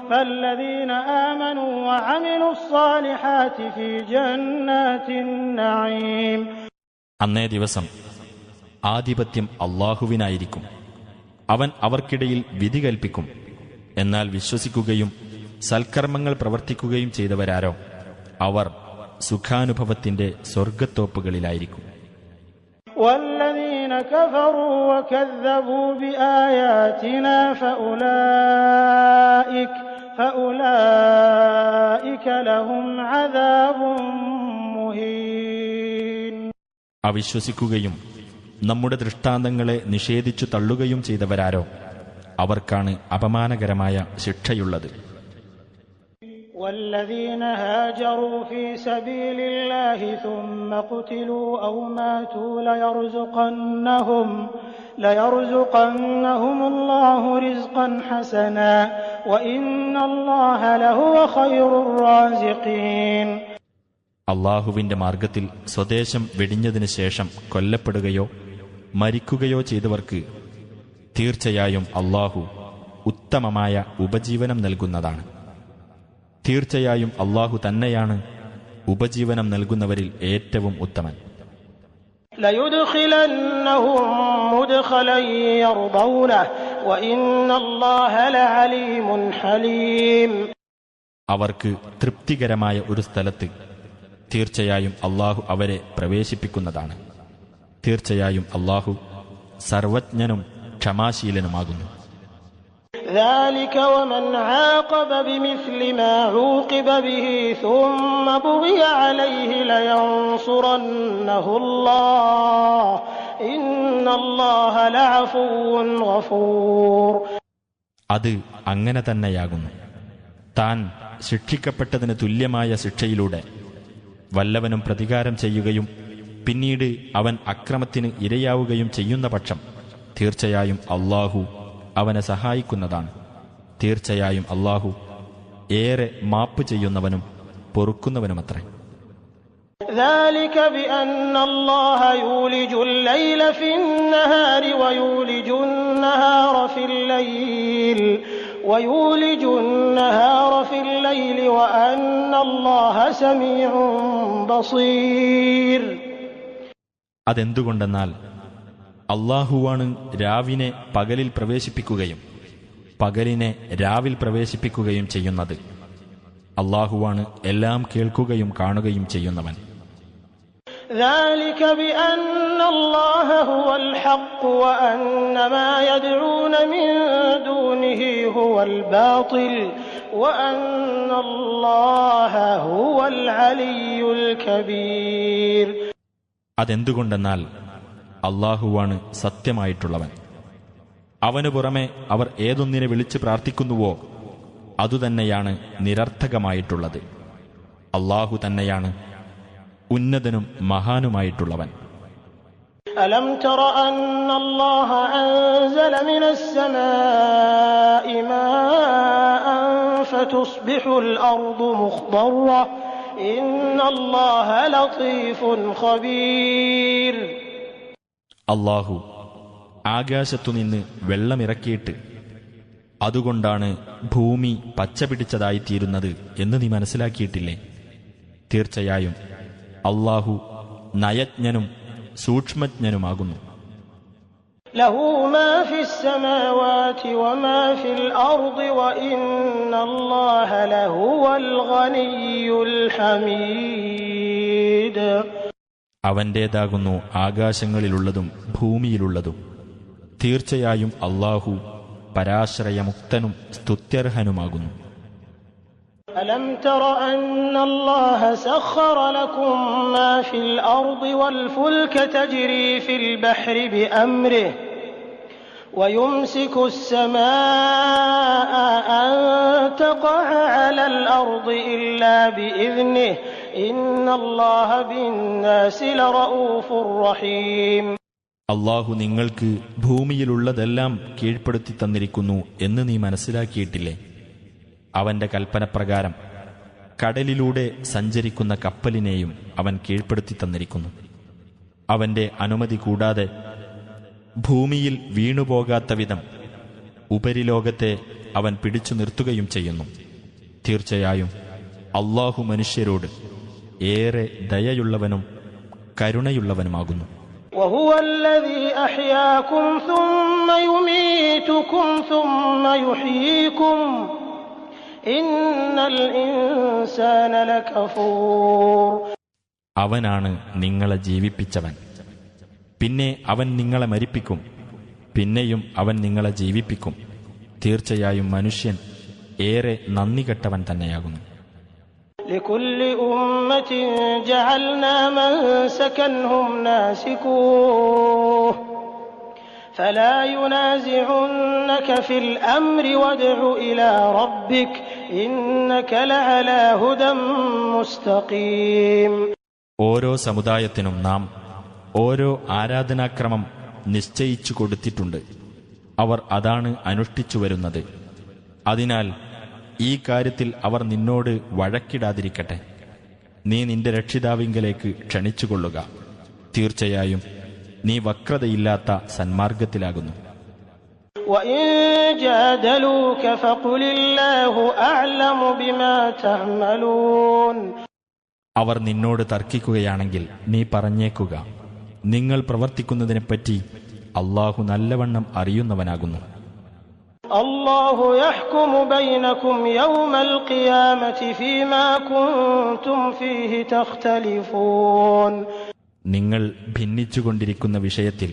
فالذين آمنوا وعملوا الصالحات في جنات النعيم. അന്നേ ദിവസം ആധിപത്യം അള്ളാഹുവിനായിരിക്കും. അവൻ അവർക്കിടയിൽ വിധി കൽപ്പിക്കും. എന്നാൽ വിശ്വസിക്കുകയും സൽക്കർമ്മങ്ങൾ പ്രവർത്തിക്കുകയും ചെയ്തവരാരോ അവർ സുഖാനുഭവത്തിന്റെ സ്വർഗത്തോപ്പുകളിലായിരിക്കും. والذين كفروا وكذبوا بآياتنا فأولئك لهم عذاب مهين. അവിശ്വസിക്കുകയും നമ്മുടെ ദൃഷ്ടാന്തങ്ങളെ നിഷേധിച്ചു തള്ളുകയും ചെയ്തവരാരോ അവർക്കാണ് അപമാനകരമായ ശിക്ഷയുള്ളത്. والذين هاجروا في سبيل الله ثم قتلوا أو ماتوا ليرزقنهم الله رزقا حسنا وإن الله لهو خير الرازقين. അള്ളാഹുവിന്റെ മാർഗത്തിൽ സ്വദേശം വെടിഞ്ഞതിനു ശേഷം കൊല്ലപ്പെടുകയോ മരിക്കുകയോ ചെയ്തവർക്ക് തീർച്ചയായും അള്ളാഹു ഉത്തമമായ ഉപജീവനം നൽകുന്നതാണ്. തീർച്ചയായും അള്ളാഹു തന്നെയാണ് ഉപജീവനം നൽകുന്നവരിൽ ഏറ്റവും ഉത്തമൻ. لَيُدْخِلَنَّهُم مُّدْخَلًا يَرْضَوْنَهُ وَإِنَّ اللَّهَ لَعَلِيمٌ حَلِيمٌ. അവർക്ക് തൃപ്തികരമായ ഒരു സ്ഥലത്ത് തീർച്ചയായും അള്ളാഹു അവരെ പ്രവേശിപ്പിക്കുന്നതാണ്. തീർച്ചയായും അള്ളാഹു സർവജ്ഞനും ക്ഷമാശീലനുമാകുന്നു. ذَلِكَ وَمَنْ عَاقَبَ بِمِثْلِ مَا عُوقِبَ بِهِ ثُمَّ بُغِيَ عَلَيْهِ لَيَنصُرَنَّهُ اللَّهُ إِنَّ اللَّهَ لَعَفُوٌّ غَفُورٌ. അത് അങ്ങനെ തന്നെയാകുന്നു. താൻ ശിക്ഷിക്കപ്പെട്ടതിന് തുല്യമായ ശിക്ഷയിലൂടെ വല്ലവനും പ്രതികാരം ചെയ്യുകയും പിന്നീട് അവൻ അക്രമത്തിന് ഇരയാവുകയും ചെയ്യുന്ന പക്ഷം തീർച്ചയായും അള്ളാഹു അവനെ സഹായിക്കുന്നതാണ്. തീർച്ചയായും അള്ളാഹു ഏറെ മാപ്പ് ചെയ്യുന്നവനും പൊറുക്കുന്നവനുമത്രേ. ذَلِكَ بِأَنَّ اللَّهَ يُولِجُ اللَّيْلَ فِي النَّهَارِ وَيُولِجُ النَّهَارَ فِي اللَّيْلِ وَأَنَّ اللَّهَ سَمِيعٌ بَصِيرٌ. അതെന്തുകൊണ്ടെന്നാൽ അള്ളാഹുവാണ് രാവിനെ പകലിൽ പ്രവേശിപ്പിക്കുകയും പകലിനെ രാവിൽ പ്രവേശിപ്പിക്കുകയും ചെയ്യുന്നത്. അള്ളാഹുവാണ് എല്ലാം കേൾക്കുകയും കാണുകയും ചെയ്യുന്നവൻ. ذَلِكَ بِأَنَّ اللَّهَ هُوَ الْحَقُّ وَأَنَّ مَا يَدْعُونَ مِن دُونِهِ هُوَ الْبَاطِلُ وَأَنَّ اللَّهَ هُوَ الْعَلِيُّ الْكَبِيرُ. അതെന്തുകൊണ്ടെന്നാൽ അള്ളാഹുവാണ് സത്യമായിട്ടുള്ളവൻ. അവനു പുറമെ അവർ ഏതൊന്നിനെ വിളിച്ച് പ്രാർത്ഥിക്കുന്നുവോ അതുതന്നെയാണ് നിരർത്ഥകമായിട്ടുള്ളത്. അള്ളാഹു തന്നെയാണ് ഉന്നതനും മഹാനുമായിട്ടുള്ളവൻ. أَلَمْ تَرَ أَنَّ اللَّهَ أَنزَلَ مِنَ السَّمَاءِ مَاءً فَتُصْبِحُ الْأَرْضُ مُخْضَرَّةً إِنَّ اللَّهَ لَطِيفٌ خَبِيرٌ. അള്ളാഹു ആകാശത്തുനിന്ന് വെള്ളമിറക്കിയിട്ട് അതുകൊണ്ടാണ് ഭൂമി പച്ച പിടിച്ചതായിത്തീരുന്നത് എന്ന് നീ മനസ്സിലാക്കിയിട്ടില്ലേ? തീർച്ചയായും അള്ളാഹു നയജ്ഞനും സൂക്ഷ്മജ്ഞനുമാകുന്നു. ലഹു മാ ഫിസ്സമാവാതി വമാ ഫിൽ അർദി വഇന്ന അല്ലാഹ ലഹുവൽ ഗനിയ്യുൽ ഹമീദ്. അവന്റേതാകുന്നു ആകാശങ്ങളിലുള്ളതും ഭൂമിയിലുള്ളതും. തീർച്ചയായും അള്ളാഹു പരാശ്രയമുക്തനും സ്തുത്യർഹനുമാകുന്നു. അലം തറ അന്ന അല്ലാഹ സഖറ ലക്കും മാ ഫിൽ അർദി വൽ ഫുൽക തജ്രി ഫിൽ ബഹ്രി ബിഅംരിഹി ويمسك السماء أن تقع على الأرض إلا بإذنه إن الله بالناس لرؤوف رحيم. അള്ളാഹു നിങ്ങൾക്ക് ഭൂമിയിലുള്ളതെല്ലാം കീഴ്പ്പെടുത്തി തന്നിരിക്കുന്നു എന്ന് നീ മനസ്സിലാക്കിയിട്ടില്ലേ? അവന്റെ കൽപ്പനപ്രകാരം കടലിലൂടെ സഞ്ചരിക്കുന്ന കപ്പലിനെയും അവൻ കീഴ്പ്പെടുത്തി തന്നിരിക്കുന്നു. അവന്റെ അനുമതി കൂടാതെ ഭൂമിയിൽ വീണുപോകാത്ത വിധം ഉപരിലോകത്തെ അവൻ പിടിച്ചു നിർത്തുകയും ചെയ്യുന്നു. തീർച്ചയായും അള്ളാഹു മനുഷ്യരോട് ഏറെ ദയയുള്ളവനും കരുണയുള്ളവനുമാകുന്നു. وهو الذي أحياكم ثم يميتكم ثم يحييكم إن الإنسان لكفور. അവനാണ് നിങ്ങളെ ജീവിപ്പിച്ചവൻ. പിന്നെ അവൻ നിങ്ങളെ മരിപ്പിക്കും. പിന്നെയും അവൻ നിങ്ങളെ ജീവിപ്പിക്കും. തീർച്ചയായും മനുഷ്യൻ ഏറെ നന്ദികെട്ടവൻ തന്നെയാകുന്നു. لكل أمة جعلنا منسكا هم ناسكوه فلا ينازعنك في الأمر وادع إلى ربك إنك لعلى هدى مستقيم. ഓരോ സമുദായത്തിനും നാം ഓരോ ആരാധനാക്രമം നിശ്ചയിച്ചു കൊടുത്തിട്ടുണ്ട്. അവർ അതാണ് അനുഷ്ഠിച്ചു വരുന്നത്. അതിനാൽ ഈ കാര്യത്തിൽ അവർ നിന്നോട് വഴക്കിടാതിരിക്കട്ടെ. നീ നിന്റെ രക്ഷിതാവിങ്കലേക്ക് ക്ഷണിച്ചുകൊള്ളുക. തീർച്ചയായും നീ വക്രതയില്ലാത്ത സന്മാർഗത്തിലാകുന്നു. وَإِن جَادَلُوكَ فَقُلِ اللَّهُ أَعْلَمُ بِمَا تَعْمَلُونَ അവർ നിന്നോട് തർക്കിക്കുകയാണെങ്കിൽ നീ പറഞ്ഞേക്കുക, നിങ്ങൾ പ്രവർത്തിക്കുന്നതിനെപ്പറ്റി അല്ലാഹു നല്ലവണ്ണം അറിയുന്നവനാകുന്നു. അല്ലാഹു യഹ്കുമു ബൈനകും യൗമൽ ഖിയാമത്തി ഫീമാ കുൻതും ഫീഹി തഖ്തലിഫൂൻ നിങ്ങൾ ഭിന്നിച്ചുകൊണ്ടിരിക്കുന്ന വിഷയത്തിൽ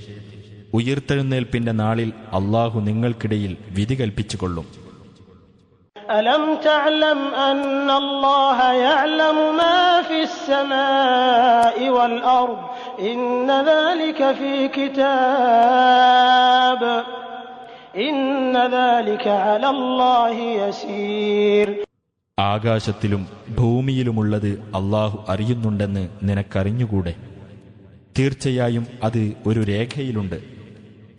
ഉയിർത്തെഴുന്നേൽപ്പിന്റെ നാളിൽ അല്ലാഹു നിങ്ങൾക്കിടയിൽ വിധി കൽപ്പിച്ചുകൊള്ളും. അലം തഅലം അന്നല്ലാഹ യഅലമു മാ ഫിസ് സമാഇ വൽ അർദ് ഇന്ന ദാലിക ഫീ കിതാബ് ഇന്ന ദാലിക അലല്ലാഹി യസീർ. ആകാശത്തിലും ഭൂമിയിലുമുള്ളത് അല്ലാഹു അറിയുന്നുണ്ടെന്ന് നിനക്കറിഞ്ഞുകൂടെ? തീർച്ചയായും അത് ഒരു രേഖയിലുണ്ട്.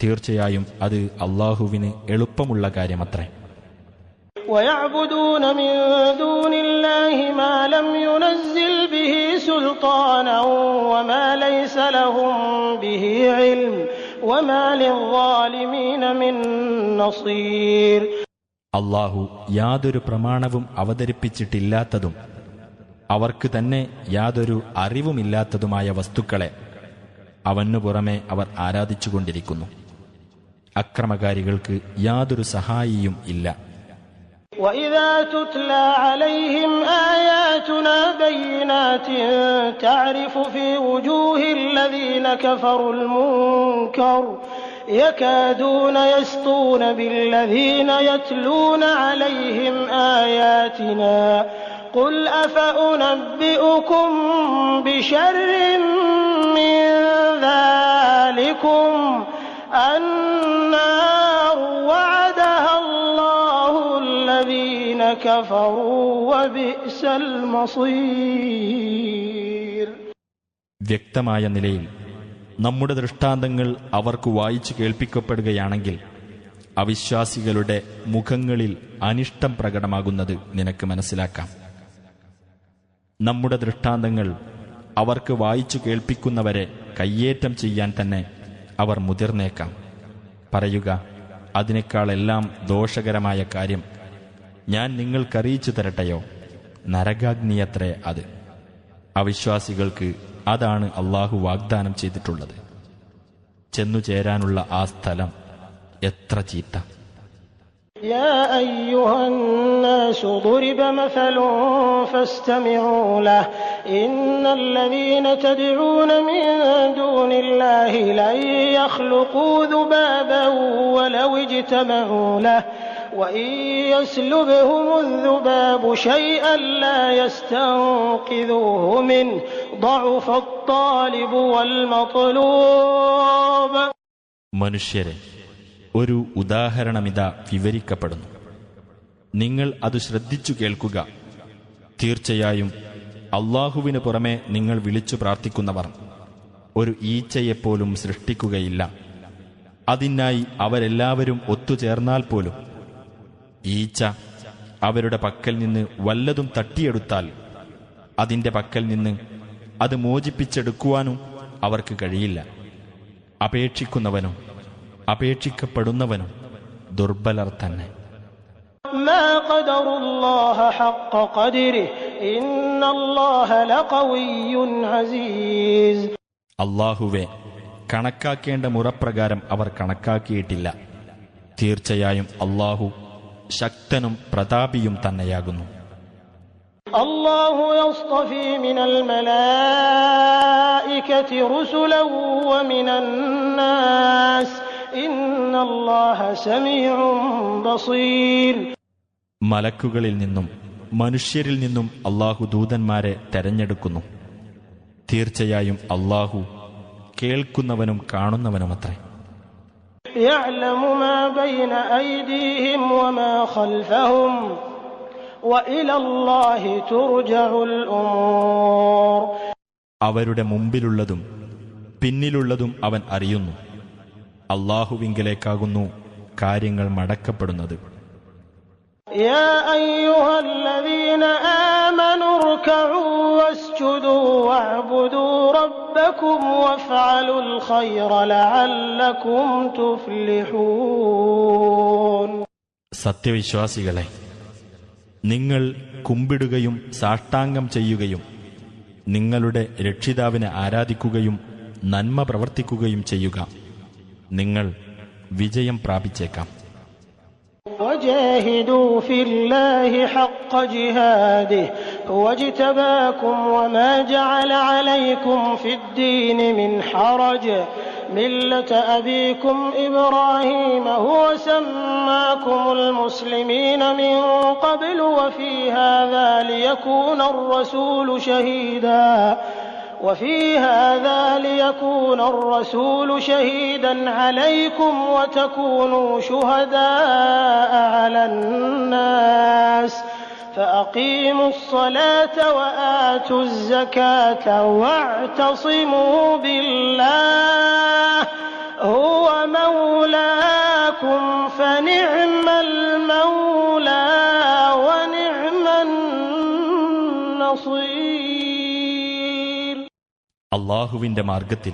തീർച്ചയായും അത് അല്ലാഹുവിന് എളുപ്പമുള്ള കാര്യമത്രേ. وَيَعْبُدُونَ مِن دُونِ اللَّهِ مَا لَمْ يُنَزِّلْ بِهِ سُلْطَانًا وَمَا لَيْسَ لَهُم بِهِ عِلْمٌ وَمَا لِلظَّالِمِينَ مِن نَّصِيرٍ. അല്ലാഹു യാതൊരു പ്രമാണവും അവതരിപ്പിച്ചിട്ടില്ലാത്തതും അവർക്ക് തന്നെ യാതൊരു അറിവുമില്ലാത്തതുമായ വസ്തുക്കളെ അവനു പുറമെ അവർ ആരാധിച്ചുകൊണ്ടിരിക്കുന്നു. അക്രമകാരികൾക്ക് യാതൊരു സഹായിയും ഇല്ല. وَإِذَا تُتْلَى عَلَيْهِمْ آيَاتُنَا بَيِّنَاتٍ تَعْرِفُ فِي وُجُوهِ الَّذِينَ كَفَرُوا الْمُنكَرَ يَكَادُونَ يَسْطُونَ بِالَّذِينَ يَتْلُونَ عَلَيْهِمْ آيَاتِنَا قُلْ أَفَأُنَبِّئُكُم بِشَرٍّ مِّن ذَلِكُمْ النَّارُ وَعَدَهَا اللَّهُ الَّذِينَ كَفَرُوا وَبِئْسَ الْمَصِيرُ. വ്യക്തമായ നിലയിൽ നമ്മുടെ ദൃഷ്ടാന്തങ്ങൾ അവർക്ക് വായിച്ചു കേൾപ്പിക്കപ്പെടുകയാണെങ്കിൽ അവിശ്വാസികളുടെ മുഖങ്ങളിൽ അനിഷ്ടം പ്രകടമാകുന്നത് നിനക്ക് മനസ്സിലാക്കാം. നമ്മുടെ ദൃഷ്ടാന്തങ്ങൾ അവർക്ക് വായിച്ചു കേൾപ്പിക്കുന്നവരെ കയ്യേറ്റം ചെയ്യാൻ തന്നെ അവർ മുതിർന്നേക്കാം. പറയുക, അതിനേക്കാളെല്ലാം ദോഷകരമായ കാര്യം ഞാൻ നിങ്ങൾക്കറിയിച്ചു തരട്ടെയോ? നരകാഗ്നിയത്രേ അത്. അവിശ്വാസികൾക്ക് അതാണ് അല്ലാഹു വാഗ്ദാനം ചെയ്തിട്ടുള്ളത്. ചെന്നുചേരാനുള്ള ആ സ്ഥലം എത്ര ചീത്ത! يا أيها الناس ضرب مثل فاستمعوا له إن الذين تدعون من دون الله لن يخلقوا ذبابا ولو اجتمعوا له وإن يسلبهم الذباب شيئا لا يستنقذوه منه ضعف الطالب والمطلوب. മനുഷ്യരെ, ഒരു ഉദാഹരണമിതാ വിവരിക്കപ്പെടുന്നു. നിങ്ങൾ അത് ശ്രദ്ധിച്ചു കേൾക്കുക. തീർച്ചയായും അല്ലാഹുവിന് പുറമെ നിങ്ങൾ വിളിച്ചു പ്രാർത്ഥിക്കുന്നവർ ഒരു ഈച്ചയെപ്പോലും സൃഷ്ടിക്കുകയില്ല. അതിനായി അവരെല്ലാവരും ഒത്തുചേർന്നാൽ പോലും ഈച്ച അവരുടെ പക്കൽ നിന്ന് വല്ലതും തട്ടിയെടുത്താൽ അതിൻ്റെ പക്കൽ നിന്ന് അത് മോചിപ്പിച്ചെടുക്കുവാനും അവർക്ക് കഴിയില്ല. അപേക്ഷിക്കുന്നവനും അപേക്ഷിക്കപ്പെടുന്നവനും ദുർബലർ തന്നെ. ما قدروا الله حق قدره إن الله لقوي عزيز. അല്ലാഹുവേ, കണക്കാക്കേണ്ട മുറപ്രകാരം അവർ കണക്കാക്കിയിട്ടില്ല. തീർച്ചയായും അല്ലാഹു ശക്തനും പ്രതാപിയും തന്നെയാകുന്നു. അല്ലാഹു യസ്തഫി മിനൽ മലായികതി റുസുലൻ വമിനൻ നാസ് ഇന്നല്ലാഹ സമീഉൻ ബസീർ. മലക്കുകളിൽ നിന്നും മനുഷ്യരിൽ നിന്നും അല്ലാഹു ദൂതന്മാരെ തെരഞ്ഞെടുക്കുന്നു. തീർച്ചയായും അല്ലാഹു കേൾക്കുന്നവനും കാണുന്നവനുമത്രേ. യഅലമു മാ ബൈന ഐദീഹിം വമാ ഖൽഫഹും വഇലല്ലാഹി തുർജഉൽ ഉമൂർ. അവരുടെ മുമ്പിലുള്ളതും പിന്നിലുള്ളതും അവൻ അറിയുന്നു. അല്ലാഹുവിങ്കലേക്കാകുന്നു കാര്യങ്ങൾ മടക്കപ്പെടുന്നത്. يا أيها الذين آمنوا اركعوا واسجدوا واعبدوا ربكم وافعلوا الخير لعلكم تفلحون. സത്യവിശ്വാസികളെ, നിങ്ങൾ കുമ്പിടുകയും സാഷ്ടാംഗം ചെയ്യുകയും നിങ്ങളുടെ രക്ഷിതാവിനെ ആരാധിക്കുകയും നന്മ പ്രവർത്തിക്കുകയും ചെയ്യുക. നിങ്ങൾ വിജയം പ്രാപിച്ചേക്കാം. وجاهدوا في الله حق جهاده هو اجتباكم وما جعل عليكم في الدين من حرج ملة أبيكم إبراهيم هو سماكم المسلمين من قبل وفي هذا ليكون الرسول شهيدا عليكم وتكونوا شهداء على الناس فأقيموا الصلاة وآتوا الزكاة واعتصموا بالله هو مولاكم فنعم المولى ونعم النصير. അള്ളാഹുവിന്റെ മാർഗത്തിൽ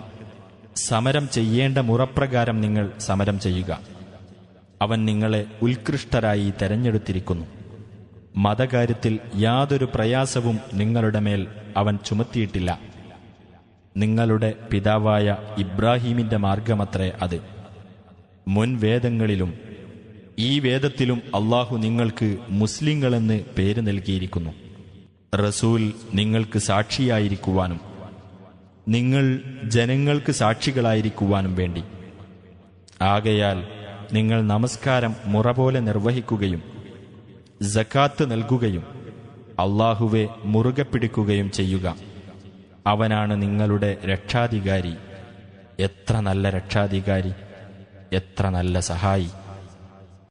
സമരം ചെയ്യേണ്ട മുറപ്രകാരം നിങ്ങൾ സമരം ചെയ്യുക. അവൻ നിങ്ങളെ ഉത്കൃഷ്ടരായി തെരഞ്ഞെടുത്തിരിക്കുന്നു. മതകാര്യത്തിൽ യാതൊരു പ്രയാസവും നിങ്ങളുടെ മേൽ അവൻ ചുമത്തിയിട്ടില്ല. നിങ്ങളുടെ പിതാവായ ഇബ്രാഹീമിന്റെ മാർഗമത്രേ അത്. മുൻ വേദങ്ങളിലും ഈ വേദത്തിലും അള്ളാഹു നിങ്ങൾക്ക് മുസ്ലിങ്ങളെന്ന് പേര് നൽകിയിരിക്കുന്നു. റസൂൽ നിങ്ങൾക്ക് സാക്ഷിയായിരിക്കുവാനും നിങ്ങൾ ജനങ്ങൾക്ക് സാക്ഷികളായിരിക്കുവാനും വേണ്ടി. ആകയാൽ നിങ്ങൾ നമസ്കാരം മുറ പോലെ നിർവഹിക്കുകയും സക്കാത്ത് നൽകുകയും അള്ളാഹുവെ മുറുകെ പിടിക്കുകയും ചെയ്യുക. അവനാണ് നിങ്ങളുടെ രക്ഷാധികാരി. എത്ര നല്ല രക്ഷാധികാരി, എത്ര നല്ല സഹായി.